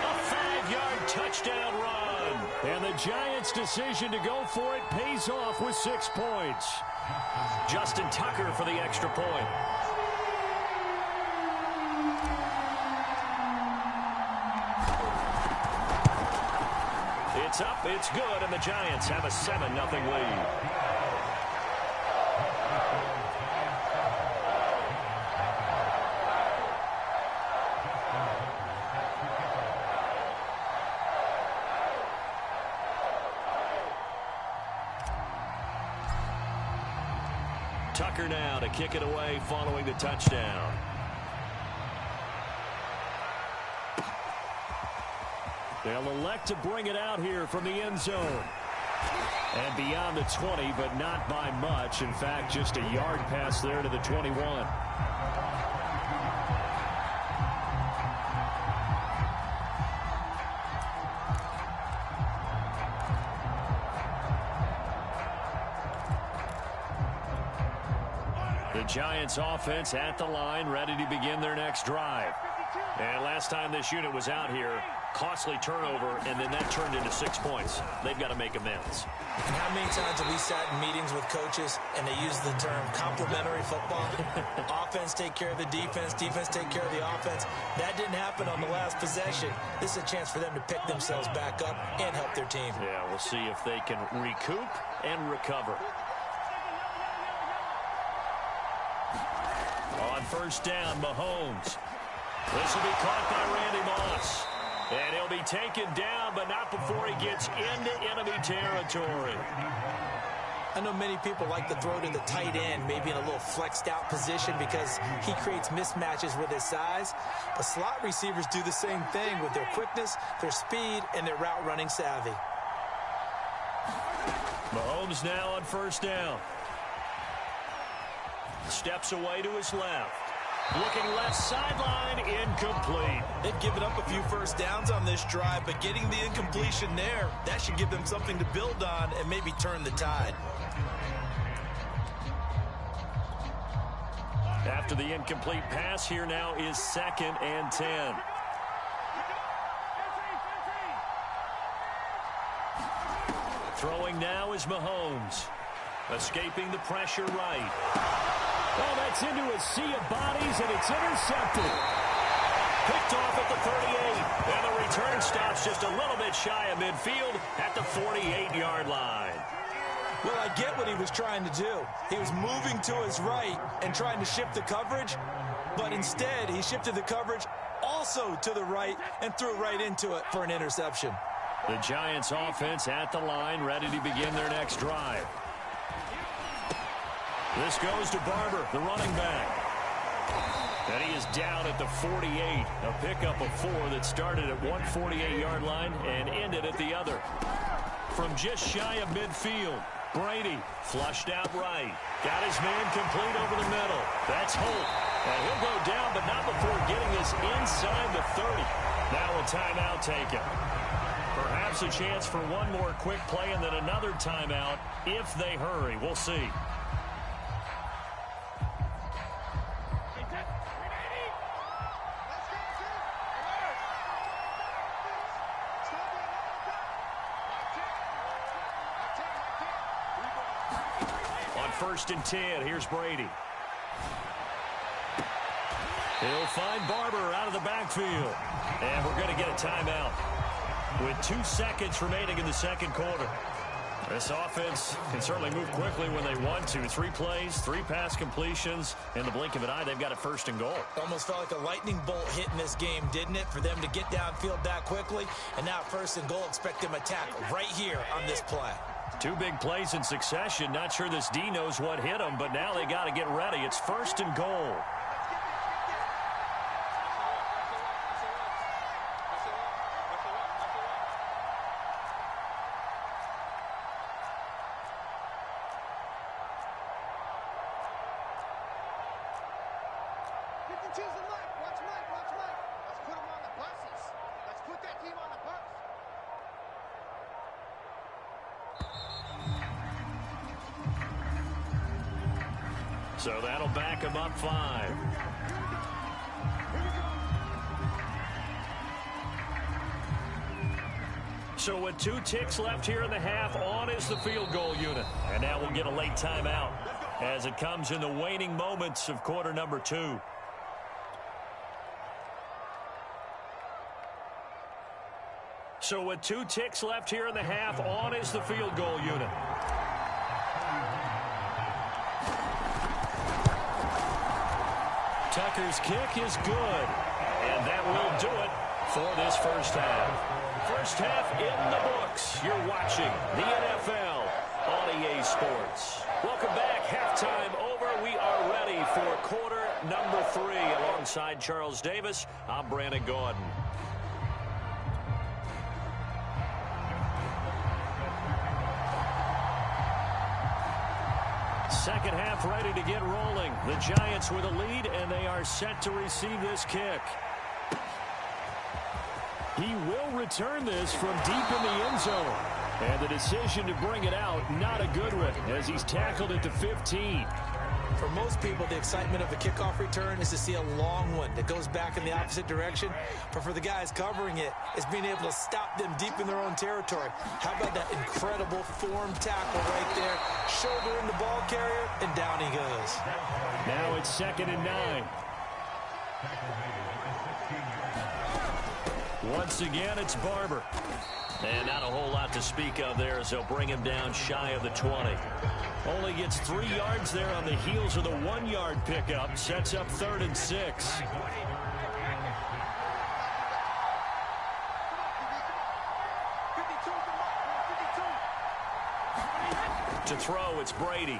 A 5-yard touchdown run. And the Giants' decision to go for it pays off with 6 points. Justin Tucker for the extra point. It's up, it's good, and the Giants have a 7-0 lead. Tucker now to kick it away following the touchdown. They'll elect to bring it out here from the end zone. And beyond the 20, but not by much. In fact, just a yard pass there to the 21. The Giants offense at the line, ready to begin their next drive. And last time this unit was out here, costly turnover, and then that turned into 6 points. They've got to make amends. And how many times have we sat in meetings with coaches and they use the term complementary football? Offense take care of the defense, defense take care of the offense. That didn't happen on the last possession. This is a chance for them to pick themselves back up and help their team. Yeah, we'll see if they can recoup and recover. On first down, Mahomes. This will be caught by Randy Moss. And he'll be taken down, but not before he gets into enemy territory. I know many people like to throw to the tight end, maybe in a little flexed out position because he creates mismatches with his size. But slot receivers do the same thing with their quickness, their speed, and their route running savvy. Mahomes now on first down. Steps away to his left. Looking left sideline, incomplete. They've given up a few first downs on this drive, but getting the incompletion there, that should give them something to build on and maybe turn the tide. After the incomplete pass, here now is 2nd and 10. Throwing now is Mahomes. Escaping the pressure right. Oh, that's into a sea of bodies, and it's intercepted. Picked off at the 38. And the return stops just a little bit shy of midfield at the 48-yard line. Well, I get what he was trying to do. He was moving to his right and trying to shift the coverage, but instead he shifted the coverage also to the right and threw right into it for an interception. The Giants offense at the line, ready to begin their next drive. This goes to Barber, the running back. And he is down at the 48. A pickup of 4 that started at one 48-yard line and ended at the other. From just shy of midfield, Brady flushed out right. Got his man complete over the middle. That's Holt. And he'll go down, but not before getting us inside the 30. Now a timeout taken. Perhaps a chance for one more quick play and then another timeout if they hurry. We'll see. First and 10. Here's Brady. He'll find Barber out of the backfield. And we're going to get a timeout with 2 seconds remaining in the second quarter. This offense can certainly move quickly when they want to. 3 plays, 3 pass completions. In the blink of an eye, they've got it first and goal. Almost felt like a lightning bolt hit in this game, didn't it? For them to get downfield that quickly. And now first and goal, expect them to attack right here on this play. 2 big plays in succession. Not sure this D knows what hit them, but now they got to get ready. It's first and goal. So that'll back him up 5. So with 2 ticks left here in the half, on is the field goal unit. And now we'll get a late timeout as it comes in the waning moments of quarter number 2. So with 2 ticks left here in the half, on is the field goal unit. Tucker's kick is good. And that will do it for this first half. First half in the books. You're watching the NFL on EA Sports. Welcome back. Halftime over. We are ready for quarter number 3. Alongside Charles Davis, I'm Brandon Gaudin. Second half ready to get rolling. The Giants with a lead, and they are set to receive this kick. He will return this from deep in the end zone. And the decision to bring it out, not a good one, as he's tackled at the 15. For most people, the excitement of a kickoff return is to see a long one that goes back in the opposite direction. But for the guys covering it, it's being able to stop them deep in their own territory. How about that incredible form tackle right there? Shoulder in the ball carrier, and down he goes. Now it's 2nd and 9. Once again, it's Barber. And not a whole lot to speak of there as they'll bring him down shy of the 20. Only gets 3 yards there on the heels of the 1-yard pickup. Sets up 3rd and 6. To throw, it's Brady.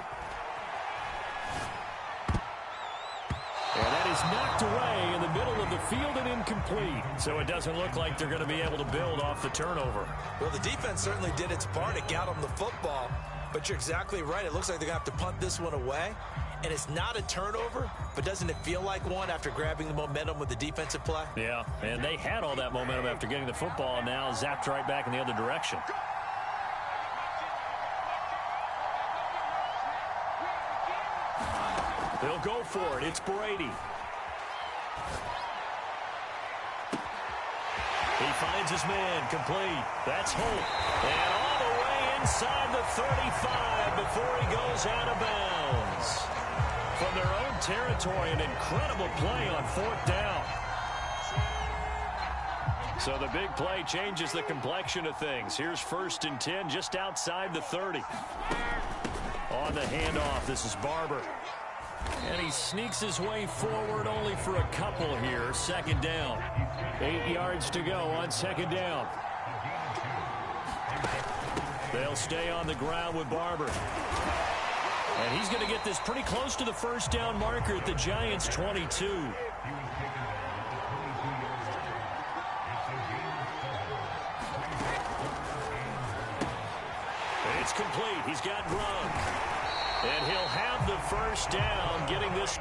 And that is knocked away in the middle of the field and incomplete. So it doesn't look like they're going to be able to build off the turnover. Well, the defense certainly did its part to get them the football. But you're exactly right. It looks like they're going to have to punt this one away. And it's not a turnover, but doesn't it feel like one after grabbing the momentum with the defensive play? Yeah, and they had all that momentum after getting the football, and now zapped right back in the other direction. They'll go for it. It's Brady. He finds his man, complete. That's Holt. And all the way inside the 35 before he goes out of bounds. From their own territory, an incredible play on 4th down. So the big play changes the complexion of things. Here's 1st and 10 just outside the 30. On the handoff, this is Barber. And he sneaks his way forward only for a couple here. 2nd down. 8 yards to go on 2nd down. They'll stay on the ground with Barber. And he's going to get this pretty close to the 1st down marker at the Giants' 22. It's complete. He's got Gronk. And he'll have the 1st down, getting this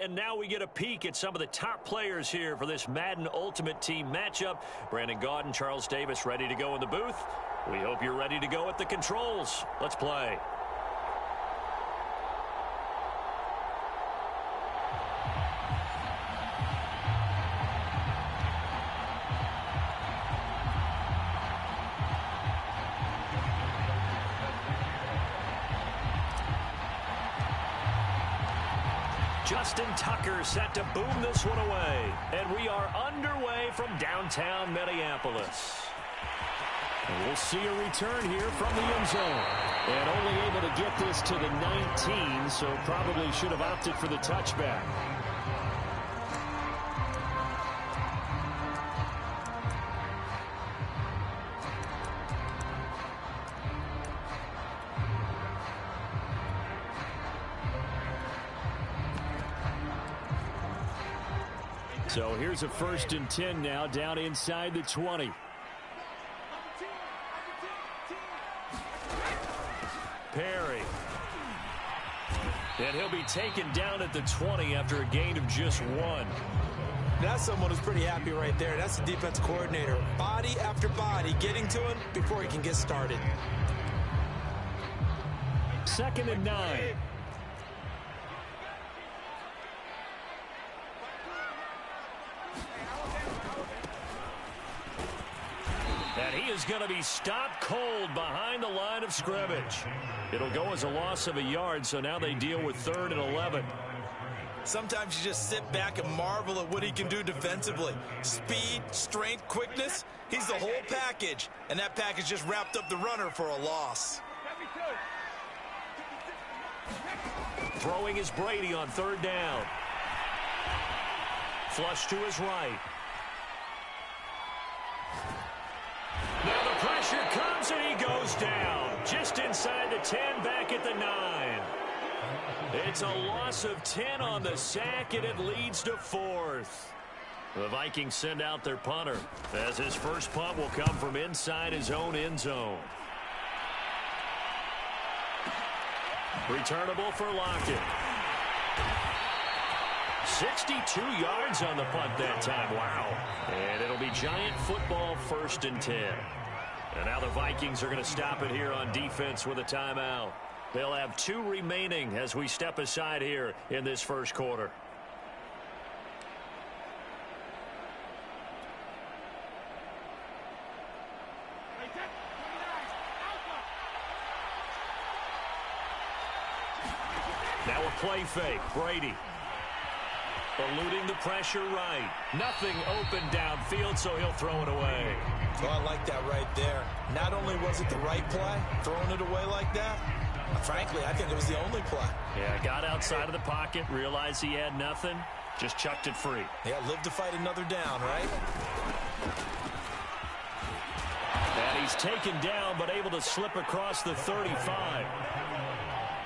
and now we get a peek at some of the top players here for this Madden Ultimate Team matchup. Brandon Gaudin, Charles Davis ready to go in the booth. We hope you're ready to go at the controls. Let's play. Justin Tucker set to boom this one away. And we are underway from downtown Minneapolis. And we'll see a return here from the end zone. And only able to get this to the 19, so probably should have opted for the touchback. So here's a 1st and 10 now, down inside the 20. Perry. And he'll be taken down at the 20 after a gain of just 1. That's someone who's pretty happy right there. That's the defense coordinator. Body after body getting to him before he can get started. 2nd and 9. And he is going to be stopped cold behind the line of scrimmage. It'll go as a loss of a yard, so now they deal with 3rd and 11. Sometimes you just sit back and marvel at what he can do defensively. Speed, strength, quickness, he's the whole package. And that package just wrapped up the runner for a loss. Throwing is Brady on 3rd down. Flush to his right. Now the pressure comes and he goes down. Just inside the 10, back at the 9. It's a loss of 10 on the sack, and it leads to 4th. The Vikings send out their punter, as his first punt will come from inside his own end zone. Returnable for Lockett. 62 yards on the punt that time. Wow. And it'll be Giant football, 1st and 10. And now the Vikings are going to stop it here on defense with a timeout. They'll have 2 remaining as we step aside here in this first quarter. Now a play fake. Brady. Eluding the pressure right. Nothing open downfield, so he'll throw it away. Oh, I like that right there. Not only was it the right play, throwing it away like that, frankly, I think it was the only play. Yeah, got outside of the pocket, realized he had nothing, just chucked it free. Yeah, live to fight another down, right? And he's taken down, but able to slip across the 35.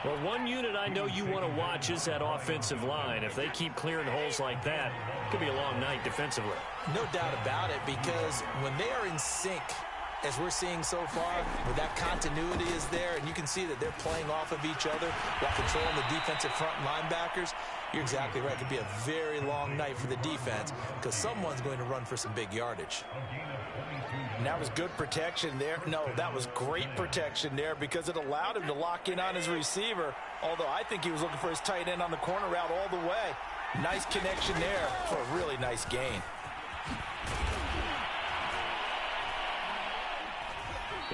Well, one unit I know you want to watch is that offensive line. If they keep clearing holes like that, it could be a long night defensively. No doubt about it, because when they are in sync, as we're seeing so far, where that continuity is there, and you can see that they're playing off of each other while controlling the defensive front linebackers, you're exactly right. It could be a very long night for the defense because someone's going to run for some big yardage. And that was good protection there. No, that was great protection there because it allowed him to lock in on his receiver, although I think he was looking for his tight end on the corner route all the way. Nice connection there for a really nice gain.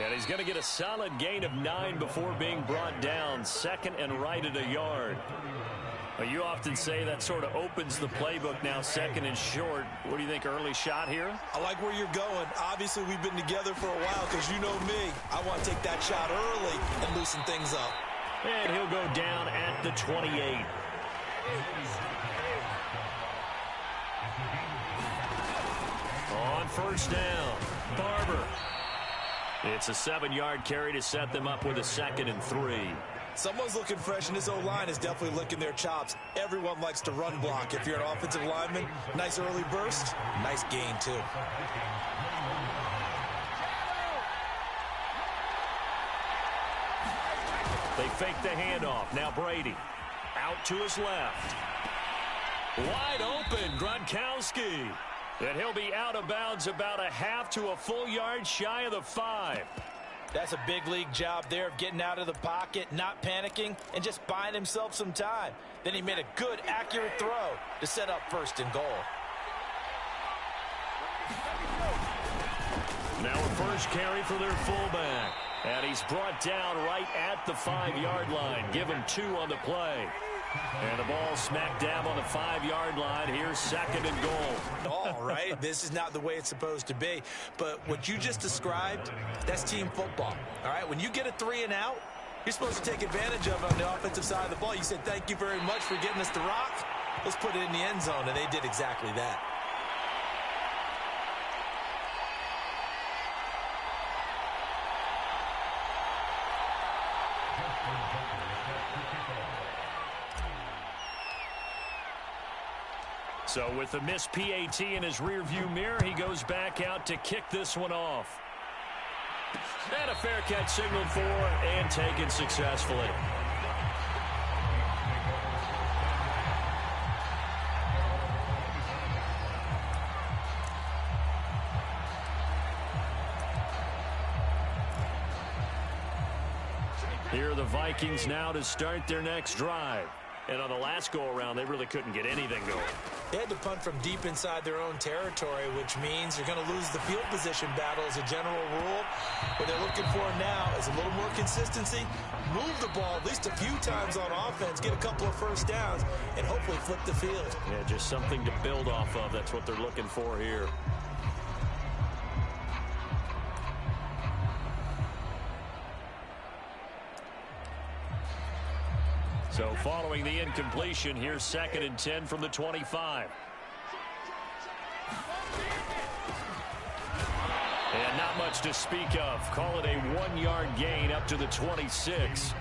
And he's going to get a solid gain of 9 before being brought down. 2nd and right at a yard. You often say that sort of opens the playbook now, 2nd and short. What do you think, early shot here? I like where you're going. Obviously, we've been together for a while because you know me. I want to take that shot early and loosen things up. And he'll go down at the 28. On 1st down, Barber. It's a 7-yard carry to set them up with a 2nd and 3. Someone's looking fresh, and this O-line is definitely licking their chops. Everyone likes to run block. If you're an offensive lineman, nice early burst, nice gain, too. They fake the handoff. Now Brady out to his left. Wide open, Gronkowski. And he'll be out of bounds about a half to a full yard shy of the 5. That's a big league job there of getting out of the pocket, not panicking, and just buying himself some time. Then he made a good, accurate throw to set up 1st and goal. Now a first carry for their fullback. And he's brought down right at the 5-yard line. Give him 2 on the play. And the ball smack dab on the 5-yard line. Here's 2nd and goal. All right, this is not the way it's supposed to be. But what you just described, that's team football. All right, when you get a 3 and out, you're supposed to take advantage of it on the offensive side of the ball. You said, thank you very much for getting us the rock. Let's put it in the end zone, and they did exactly that. So with the missed PAT in his rearview mirror, he goes back out to kick this one off. And a fair catch signaled for and taken successfully. Here are the Vikings now to start their next drive. And on the last go-around, they really couldn't get anything going. They had to punt from deep inside their own territory, which means you're going to lose the field position battle as a general rule. What they're looking for now is a little more consistency, move the ball at least a few times on offense, get a couple of first downs, and hopefully flip the field. Yeah, just something to build off of. That's what they're looking for here. So following the incompletion, here's 2nd and 10 from the 25. And not much to speak of. Call it a 1-yard gain up to the 26.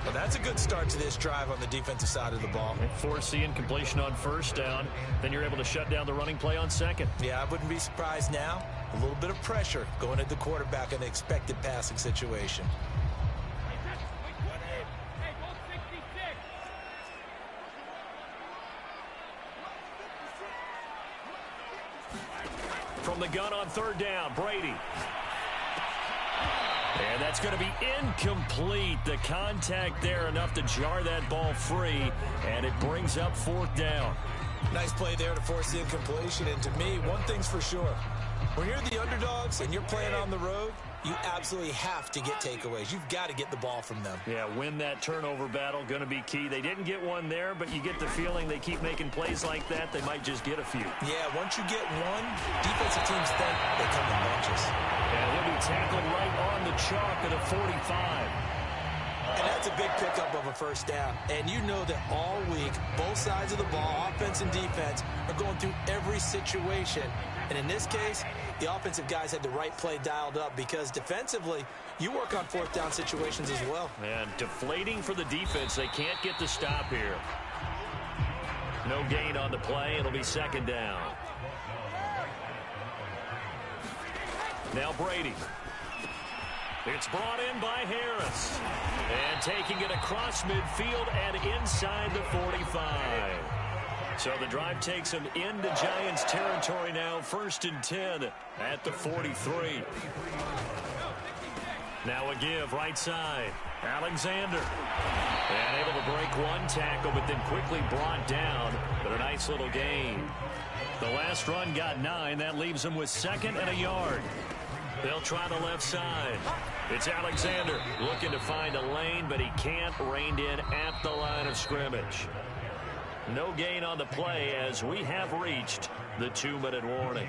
Well, that's a good start to this drive on the defensive side of the ball. Force the incompletion on 1st down. Then you're able to shut down the running play on 2nd. Yeah, I wouldn't be surprised now. A little bit of pressure going at the quarterback in an expected passing situation. From the gun on 3rd down, Brady. And that's going to be incomplete. The contact there enough to jar that ball free, and it brings up 4th down. Nice play there to force the incompletion. And to me, one thing's for sure. When you're the underdogs and you're playing on the road, you absolutely have to get takeaways. You've got to get the ball from them. Yeah, win that turnover battle, going to be key. They didn't get one there, but you get the feeling they keep making plays like that, they might just get a few. Yeah, once you get one, defensive teams think they come in bunches. And he'll be tackled right on the chalk at a 45. And that's a big pickup of a 1st down. And you know that all week, both sides of the ball, offense and defense, are going through every situation. And in this case, the offensive guys had the right play dialed up because defensively, you work on 4th down situations as well. And deflating for the defense. They can't get the stop here. No gain on the play. It'll be 2nd down. Now Brady. It's brought in by Harris. And taking it across midfield and inside the 45. So the drive takes them into Giants territory now. 1st and 10 at the 43. Now a give right side. Alexander. And able to break one tackle, but then quickly brought down. But a nice little gain. The last run got 9. That leaves them with 2nd and a yard. They'll try the left side. It's Alexander looking to find a lane, but he can't. Reined in at the line of scrimmage. No gain on the play as we have reached the 2-minute warning.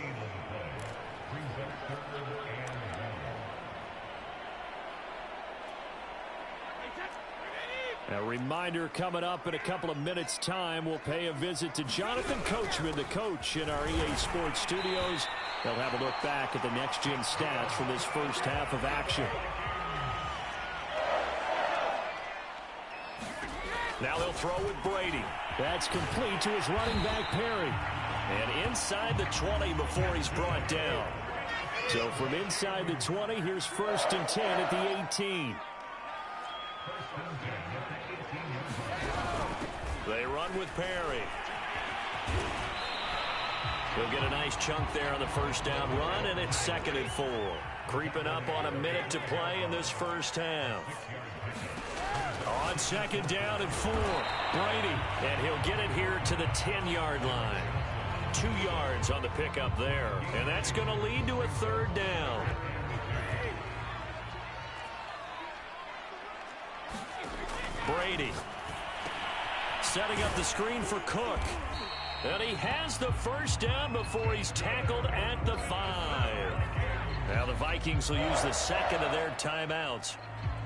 A reminder coming up in a couple of minutes' time. We'll pay a visit to Jonathan Coachman, the coach in our EA Sports studios. They'll have a look back at the next-gen stats from this first half of action. Now they'll throw with Brady. That's complete to his running back, Perry. And inside the 20 before he's brought down. So from inside the 20, here's 1st and 10 at the 18. They run with Perry. He'll get a nice chunk there on the first down run, and it's 2nd and 4. Creeping up on a minute to play in this first half. On 2nd down and 4, Brady, and he'll get it here to the 10-yard line. 2 yards on the pickup there, and that's going to lead to a 3rd down. Brady setting up the screen for Cook. And he has the first down before he's tackled at the 5. Now the Vikings will use the 2nd of their timeouts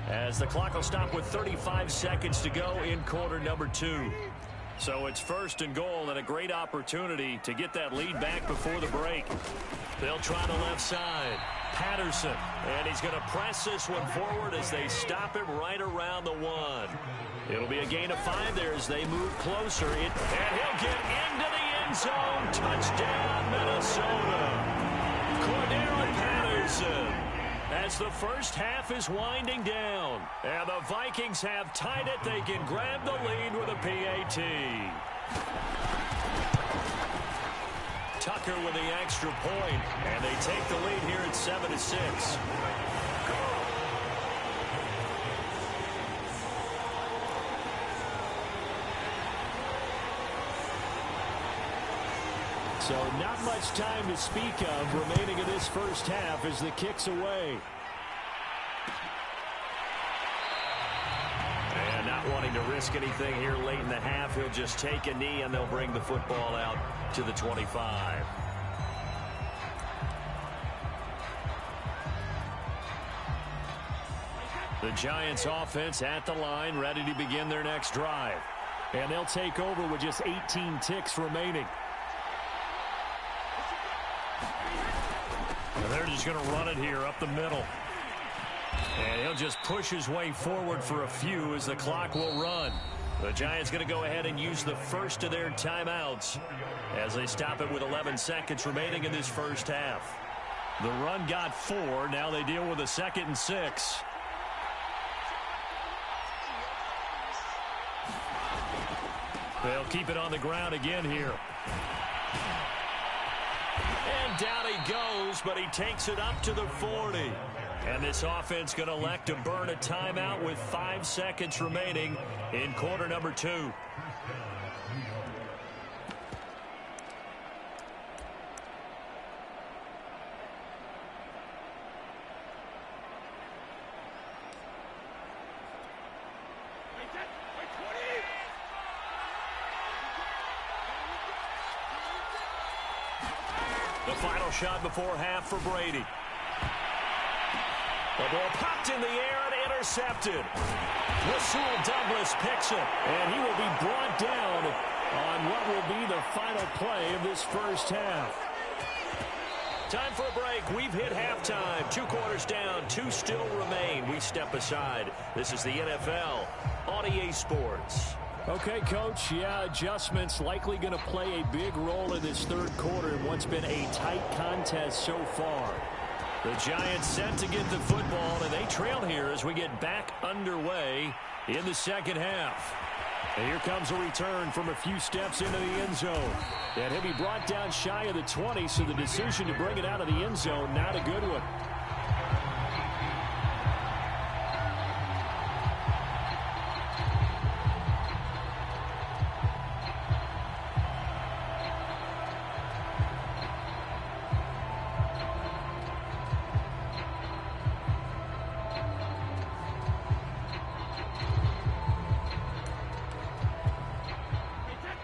as the clock will stop with 35 seconds to go in quarter number 2. So it's 1st and goal and a great opportunity to get that lead back before the break. They'll try the left side. Patterson, and he's going to press this one forward as they stop him right around the 1. It'll be a gain of 5 there as they move closer. And he'll get into the end zone. Touchdown, Minnesota. Cordero Patterson. As the first half is winding down. And the Vikings have tied it. They can grab the lead with a PAT. Tucker with the extra point, and they take the lead here at 7-6. So not much time to speak of remaining in this first half as the kick's away. And not wanting to risk anything here late in the half, he'll just take a knee and they'll bring the football out to the 25. The Giants offense at the line, ready to begin their next drive. And they'll take over with just 18 ticks remaining. And they're just going to run it here up the middle. And he'll just push his way forward for a few as the clock will run. The Giants going to go ahead and use the first of their timeouts as they stop it with 11 seconds remaining in this first half. The run got 4. Now they deal with a 2nd and 6. They'll keep it on the ground again here. And down he goes, but he takes it up to the 40. And this offense going to elect to burn a timeout with 5 seconds remaining in quarter number 2. The final shot before half for Brady. The ball popped in the air and intercepted. Rasul Douglas picks it, and he will be brought down on what will be the final play of this first half. Time for a break. We've hit halftime. 2 quarters down, 2 still remain. We step aside. This is the NFL on EA Sports. Okay, Coach, yeah, adjustments likely going to play a big role in this third quarter in what's been a tight contest so far. The Giants set to get the football, and they trail here as we get back underway in the second half. And here comes a return from a few steps into the end zone. And he'll be brought down shy of the 20, so the decision to bring it out of the end zone, not a good one.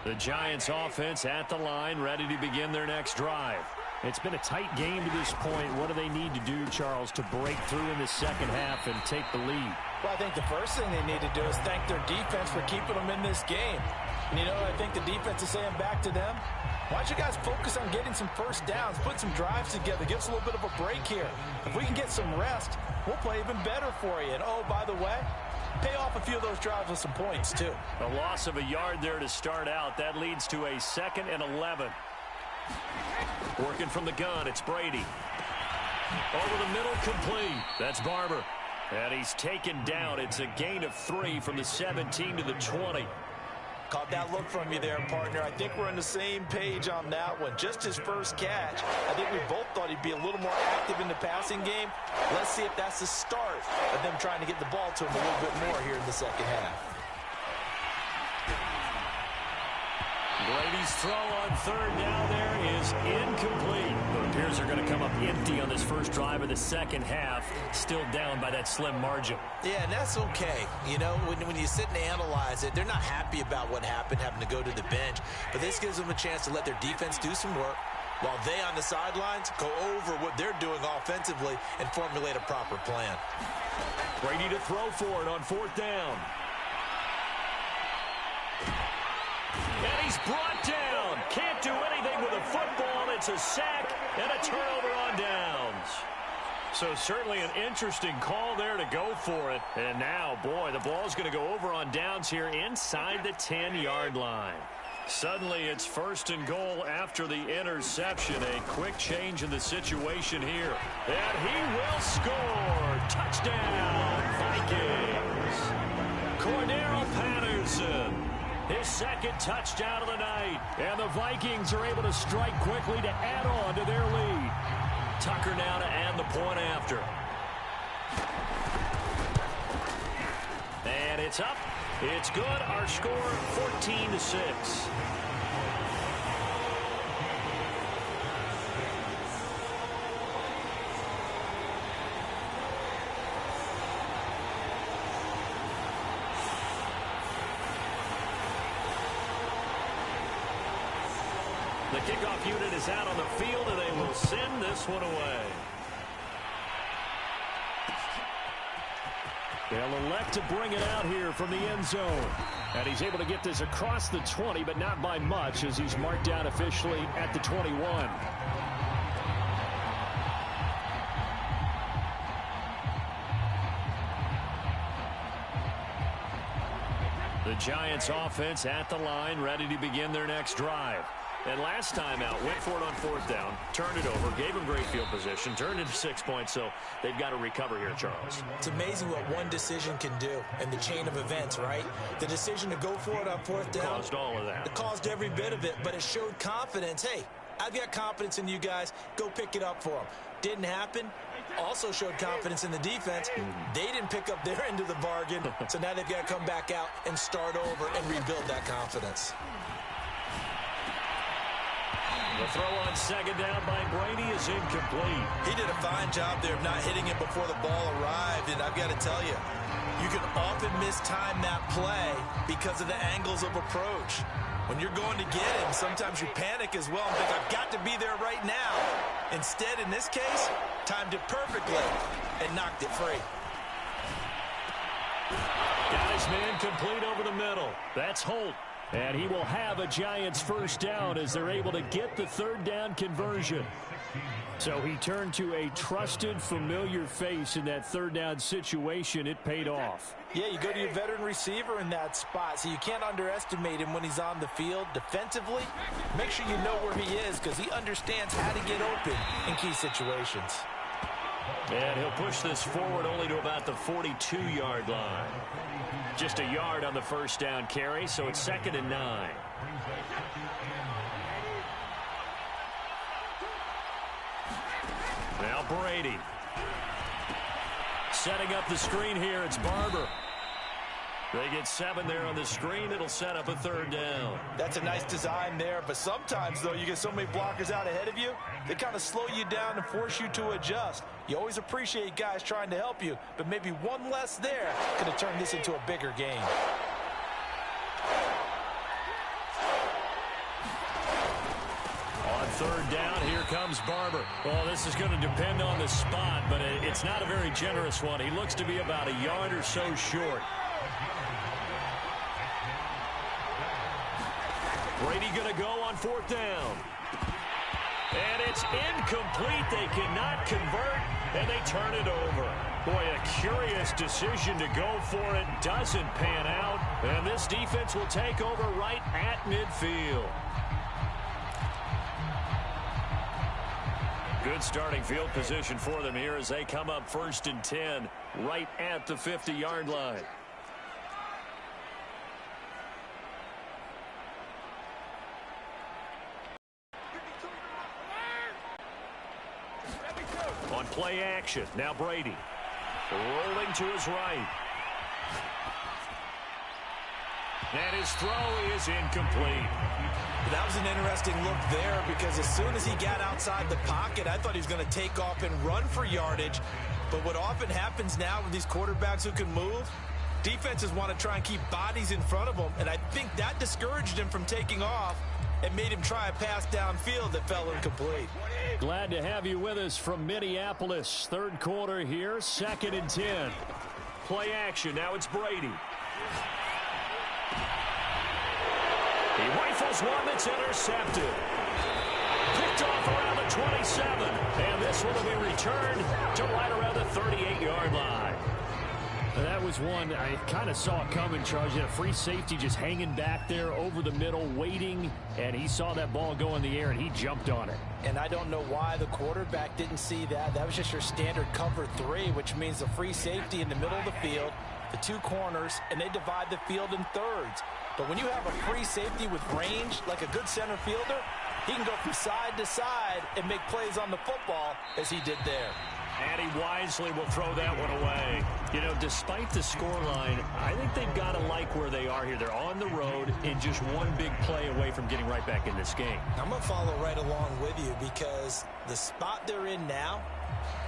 The Giants offense at the line, ready to begin their next drive. It's been a tight game to this point. What do they need to do, Charles, to break through in the second half and take the lead? Well, I think the first thing they need to do is thank their defense for keeping them in this game. And, you know, I think the defense is saying back to them, why don't you guys focus on getting some first downs, put some drives together, give us a little bit of a break here. If we can get some rest, we'll play even better for you. And, oh, by the way, pay off a few of those drives with some points, too. A loss of a yard there to start out. That leads to a 2nd and 11. Working from the gun, it's Brady. Over the middle, complete. That's Barber. And he's taken down. It's a gain of 3 from the 17 to the 20. Caught that look from you there, partner. I think we're on the same page on that one. Just his first catch. I think we both thought he'd be a little more active in the passing game. Let's see if that's the start of them trying to get the ball to him a little bit more here in the second half. Brady's throw on third down there is incomplete. It appears they're going to come up empty on this first drive of the second half, still down by that slim margin. Yeah, and that's okay. You know, when you sit and analyze it, they're not happy about what happened, having to go to the bench. But this gives them a chance to let their defense do some work while they on the sidelines go over what they're doing offensively and formulate a proper plan. Brady to throw for it on fourth down. And he's brought down. Can't do anything with a football. It's a sack and a turnover on downs. So certainly an interesting call there to go for it. And now, boy, the ball's going to go over on downs here inside the 10-yard line. Suddenly it's first and goal after the interception. A quick change in the situation here. And he will score. Touchdown, Vikings. Cordarrelle Patterson. His second touchdown of the night. And the Vikings are able to strike quickly to add on to their lead. Tucker now to add the point after. And it's up. It's good. Our score 14-6. The kickoff unit is out on the field, and they will send this one away. They'll elect to bring it out here from the end zone. And he's able to get this across the 20, but not by much, as he's marked down officially at the 21. The Giants offense at the line, ready to begin their next drive. And last time out, went for it on fourth down, turned it over, gave him great field position, turned into 6 points, so they've got to recover here, Charles. It's amazing what one decision can do in the chain of events, right? The decision to go for it on fourth down. Caused all of that. It caused every bit of it, but it showed confidence. Hey, I've got confidence in you guys. Go pick it up for them. Didn't happen. Also showed confidence in the defense. They didn't pick up their end of the bargain, so now they've got to come back out and start over and rebuild that confidence. The throw on second down by Brady is incomplete. He did a fine job there of not hitting it before the ball arrived, and I've got to tell you, you can often mistime that play because of the angles of approach. When you're going to get him, sometimes you panic as well and think, I've got to be there right now. Instead, in this case, timed it perfectly and knocked it free. Got his man complete over the middle. That's Holt. And he will have a Giants first down as they're able to get the third down conversion. So he turned to a trusted, familiar face in that third down situation. It paid off. Yeah, you go to your veteran receiver in that spot, so you can't underestimate him when he's on the field. Defensively, make sure you know where he is because he understands how to get open in key situations. And he'll push this forward only to about the 42-yard line. Just a yard on the first down carry, so it's 2nd and 9. Now Brady. Setting up the screen here, it's Barber. They get 7 there on the screen. It'll set up a third down. That's a nice design there, but sometimes, though, you get so many blockers out ahead of you, they kind of slow you down and force you to adjust. You always appreciate guys trying to help you, but maybe one less there could have turned this into a bigger game. On third down, here comes Barber. Well, this is going to depend on the spot, but it's not a very generous one. He looks to be about a yard or so short. Brady going to go on fourth down. And it's incomplete. They cannot convert, and they turn it over. Boy, a curious decision to go for it. Doesn't pan out, and this defense will take over right at midfield. Good starting field position for them here as they come up 1st and 10 right at the 50-yard line. Play action. Now Brady. Rolling to his right. And his throw is incomplete. That was an interesting look there because as soon as he got outside the pocket, I thought he was going to take off and run for yardage. But what often happens now with these quarterbacks who can move, defenses want to try and keep bodies in front of them, and I think that discouraged him from taking off and made him try a pass downfield that fell incomplete. Glad to have you with us from Minneapolis. Third quarter here, 2nd and 10. Play action. Now it's Brady. He rifles one that's intercepted. Picked off around the 27. And this one will be returned to right around the 38-yard line. That was one I kind of saw coming, Charles. You had a free safety just hanging back there over the middle, waiting, and he saw that ball go in the air, and he jumped on it. And I don't know why the quarterback didn't see that. That was just your standard cover 3, which means the free safety in the middle of the field, the 2 corners, and they divide the field in thirds. But when you have a free safety with range, like a good center fielder, he can go from side to side and make plays on the football as he did there. And he wisely will throw that one away. You know, despite the scoreline, I think they've got to like where they are here. They're on the road and just one big play away from getting right back in this game. I'm going to follow right along with you because the spot they're in now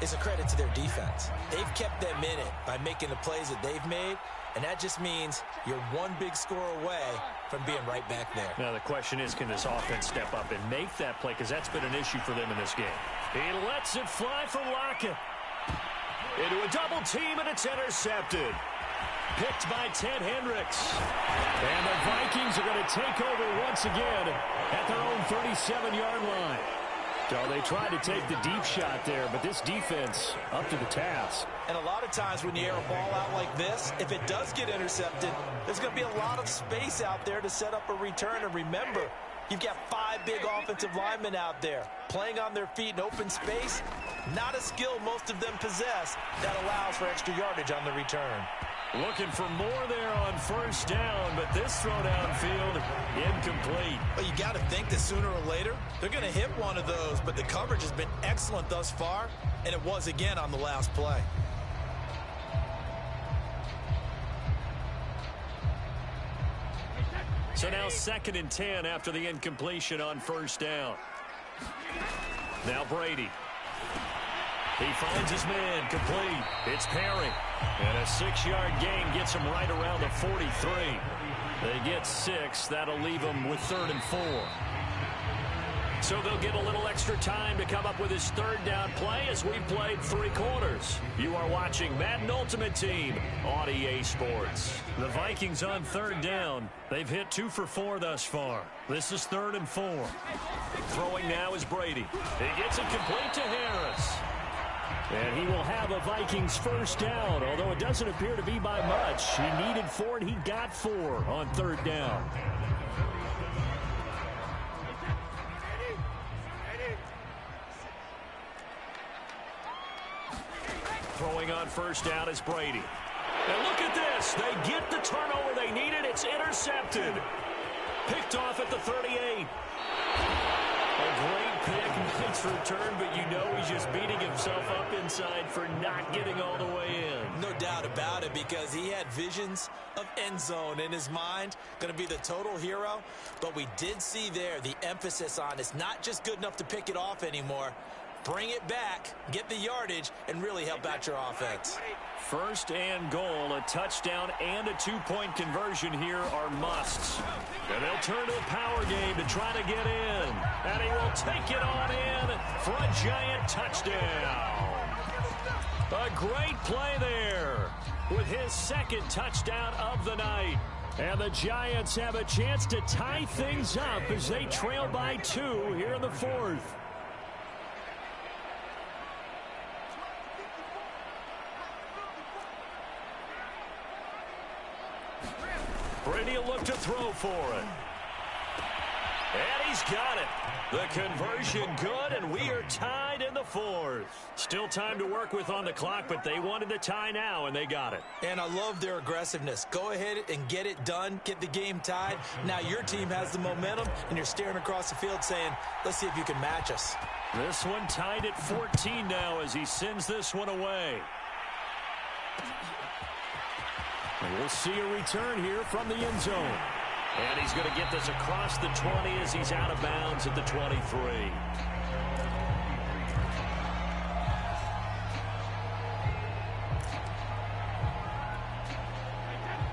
is a credit to their defense. They've kept them in it by making the plays that they've made, and that just means you're one big score away from being right back there. Now, the question is, can this offense step up and make that play? Because that's been an issue for them in this game. He lets it fly for Lockett. Into a double team, and it's intercepted. Picked by Ted Hendricks. And the Vikings are going to take over once again at their own 37-yard line. So they tried to take the deep shot there, but this defense up to the task. And a lot of times when you air a ball out like this, if it does get intercepted, there's going to be a lot of space out there to set up a return. And remember, you've got 5 big offensive linemen out there playing on their feet in open space. Not a skill most of them possess that allows for extra yardage on the return. Looking for more there on first down, but this throw downfield incomplete. Well, you got to think that sooner or later they're going to hit one of those, but the coverage has been excellent thus far, and it was again on the last play. So now 2nd and 10 after the incompletion on first down. Now Brady. He finds his man complete. It's Perry. And a 6-yard gain gets him right around the 43. They get 6. That'll leave them with 3rd and 4. So they'll get a little extra time to come up with his 3rd down play as we've played 3 quarters. You are watching Madden Ultimate Team on EA Sports. The Vikings on 3rd down. They've hit 2 for 4 thus far. This is 3rd and 4. Throwing now is Brady. He gets it complete to Harris. And he will have a Vikings first down, although it doesn't appear to be by much. He needed 4, and he got 4 on 3rd down. Throwing on first down is Brady. And look at this. They get the turnover they needed. It's intercepted. Picked off at the 38. A great pick, nice return, but you know he's just beating himself up inside for not getting all the way in. No doubt about it, because he had visions of end zone in his mind, going to be the total hero. But we did see there the emphasis on it's not just good enough to pick it off anymore. Bring it back, get the yardage, and really help out your offense. 1st and goal, a touchdown and a 2-point conversion here are musts. And they'll turn to the power game to try to get in. And he will take it on in for a giant touchdown. A great play there with his 2nd touchdown of the night. And the Giants have a chance to tie things up as they trail by 2 here in the 4th. Brady will look to throw for it. And he's got it. The conversion good, and we are tied in the 4th. Still time to work with on the clock, but they wanted the tie now, and they got it. And I love their aggressiveness. Go ahead and get it done. Get the game tied. Now your team has the momentum, and you're staring across the field saying, let's see if you can match us. This one tied at 14 now as he sends this one away. And we'll see a return here from the end zone. And he's going to get this across the 20 as he's out of bounds at the 23.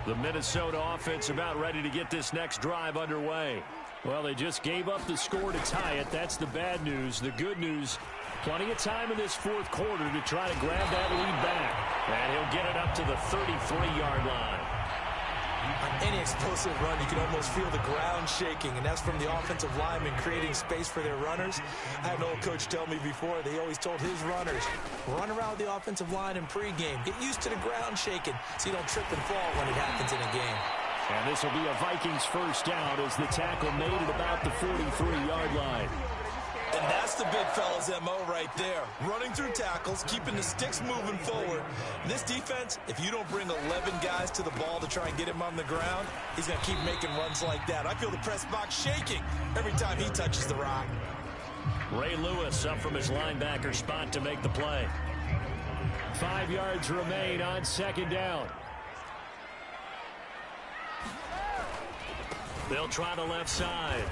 The Minnesota offense about ready to get this next drive underway. Well, they just gave up the score to tie it. That's the bad news. The good news, plenty of time in this fourth quarter to try to grab that lead back. And he'll get it up to the 33-yard line. On any explosive run, you can almost feel the ground shaking, and that's from the offensive linemen creating space for their runners. I had an old coach tell me before, they always told his runners, run around the offensive line in pregame. Get used to the ground shaking so you don't trip and fall when it happens in a game. And this will be a Vikings first down as the tackle made at about the 43-yard line. And that's the big fella's MO right there. Running through tackles, keeping the sticks moving forward. This defense, if you don't bring 11 guys to the ball to try and get him on the ground, he's going to keep making runs like that. I feel the press box shaking every time he touches the rock. Ray Lewis up from his linebacker spot to make the play. 5 yards remain on second down. They'll try the left side.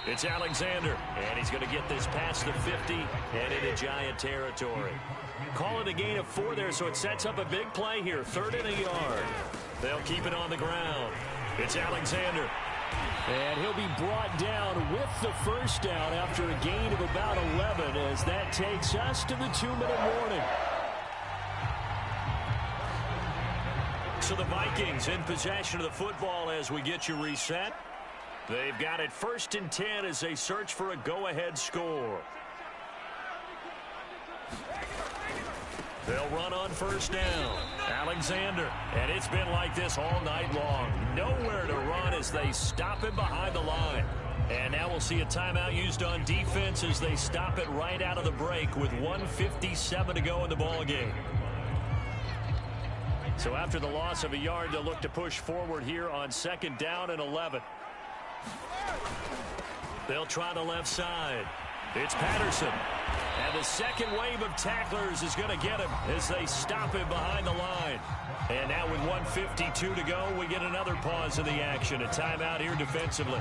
It's Alexander, and he's going to get this past the 50 and into Giant territory. Call it a gain of 4 there, so it sets up a big play here. 3rd and a yard. They'll keep it on the ground. It's Alexander. And he'll be brought down with the first down after a gain of about 11 as that takes us to the 2-minute warning. So the Vikings in possession of the football as we get you reset. They've got it 1st and 10 as they search for a go-ahead score. They'll run on first down. Alexander. And it's been like this all night long. Nowhere to run as they stop him behind the line. And now we'll see a timeout used on defense as they stop it right out of the break with 1:57 to go in the ballgame. So after the loss of a yard, they'll look to push forward here on 2nd down and 11. They'll try the left side. It's Patterson. And the second wave of tacklers is going to get him as they stop him behind the line. And now with 1:52 to go, we get another pause in the action. A timeout here defensively.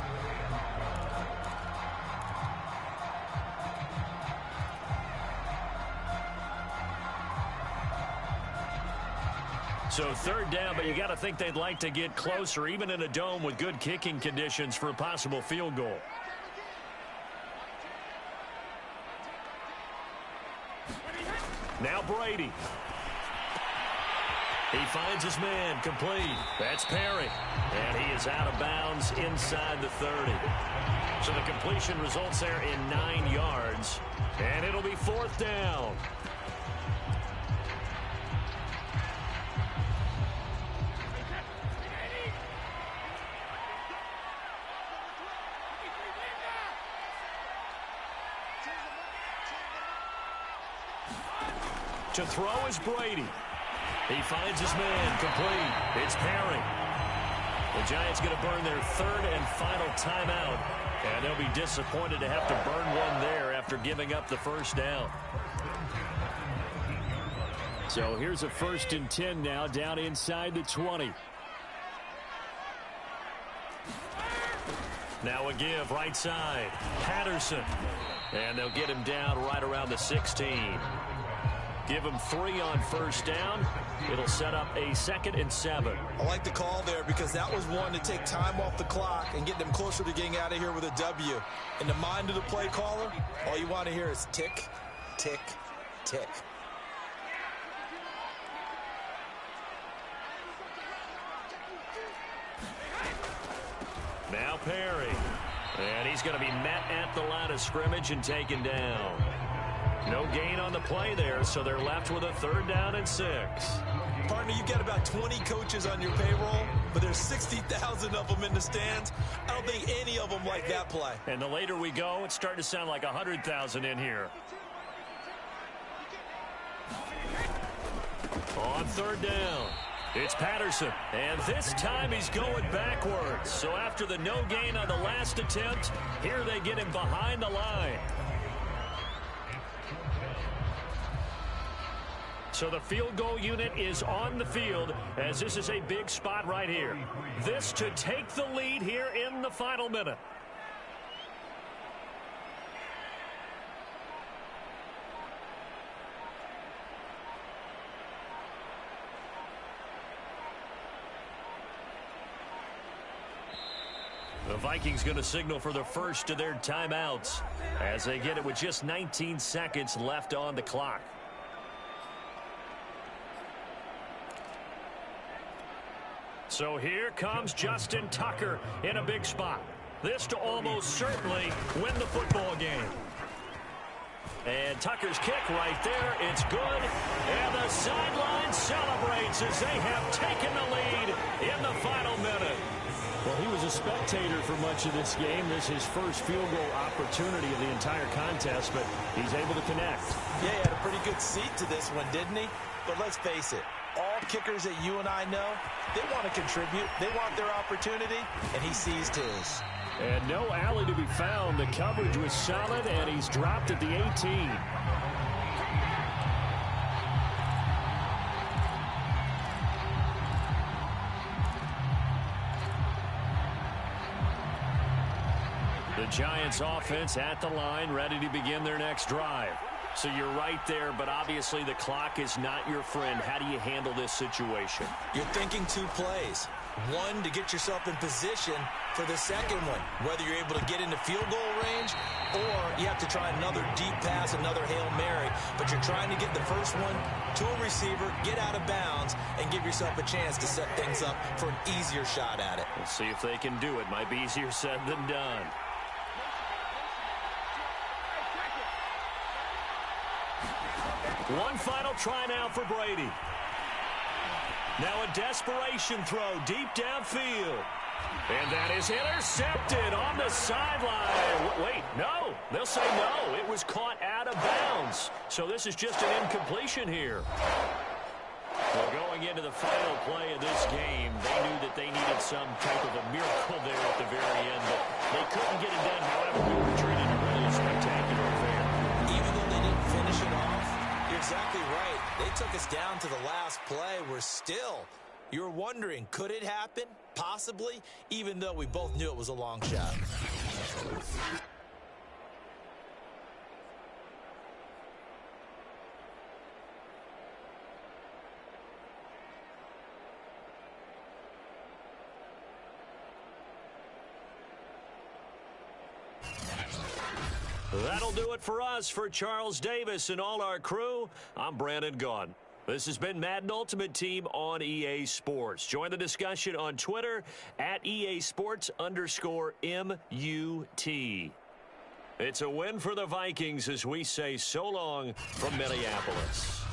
So 3rd down, but you got to think they'd like to get closer, even in a dome with good kicking conditions for a possible field goal. Now Brady. He finds his man complete. That's Perry. And he is out of bounds inside the 30. So the completion results there in 9 yards. And it'll be 4th down. To throw is Brady. He finds his man complete. It's Perry. The Giants going to burn their 3rd and final timeout. And they'll be disappointed to have to burn one there after giving up the first down. So here's a 1st and 10 now down inside the 20. Now a give right side. Patterson. And they'll get him down right around the 16. Give him 3 on first down. It'll set up a 2nd and 7. I like the call there because that was one to take time off the clock and get them closer to getting out of here with a W. In the mind of the play caller, all you want to hear is tick, tick, tick. Now Perry. And he's going to be met at the line of scrimmage and taken down. No gain on the play there, so they're left with a 3rd down and 6. Partner, you've got about 20 coaches on your payroll, but there's 60,000 of them in the stands. I don't think any of them like that play. And the later we go, it's starting to sound like 100,000 in here. On 3rd down, it's Patterson. And this time he's going backwards. So after the no gain on the last attempt, here they get him behind the line. So the field goal unit is on the field as this is a big spot right here. This to take the lead here in the final minute. The Vikings going to signal for the first of their timeouts as they get it with just 19 seconds left on the clock. So here comes Justin Tucker in a big spot. This to almost certainly win the football game. And Tucker's kick right there. It's good. And the sideline celebrates as they have taken the lead in the final minute. Well, he was a spectator for much of this game. This is his first field goal opportunity of the entire contest, but he's able to connect. Yeah, he had a pretty good seat to this one, didn't he? But let's face it, all kickers that you and I know, they want to contribute. They want their opportunity, and he seized his. And no alley to be found. The coverage was solid, and he's dropped at the 18. The Giants offense at the line, ready to begin their next drive. So you're right there, but obviously the clock is not your friend. How do you handle this situation? You're thinking two plays. One, to get yourself in position for the second one, whether you're able to get into field goal range or you have to try another deep pass, another Hail Mary. But you're trying to get the first one to a receiver, get out of bounds, and give yourself a chance to set things up for an easier shot at it. We'll see if they can do it. Might be easier said than done. One final try now for Brady. Now a desperation throw deep downfield. And that is intercepted on the sideline. Wait, no. They'll say no. It was caught out of bounds. So this is just an incompletion here. Well, going into the final play of this game, they knew that they needed some type of a miracle there at the very end. But they couldn't get it done. However, we were treated a really spectacular affair. Even though they didn't finish it off, you're exactly right. They took us down to the last play. We're still, you're wondering, could it happen? Possibly, even though we both knew it was a long shot. That'll do it for us. For Charles Davis and all our crew, I'm Brandon Gaudin. This has been Madden Ultimate Team on EA Sports. Join the discussion on Twitter at EA Sports_MUT. It's a win for the Vikings as we say so long from Minneapolis.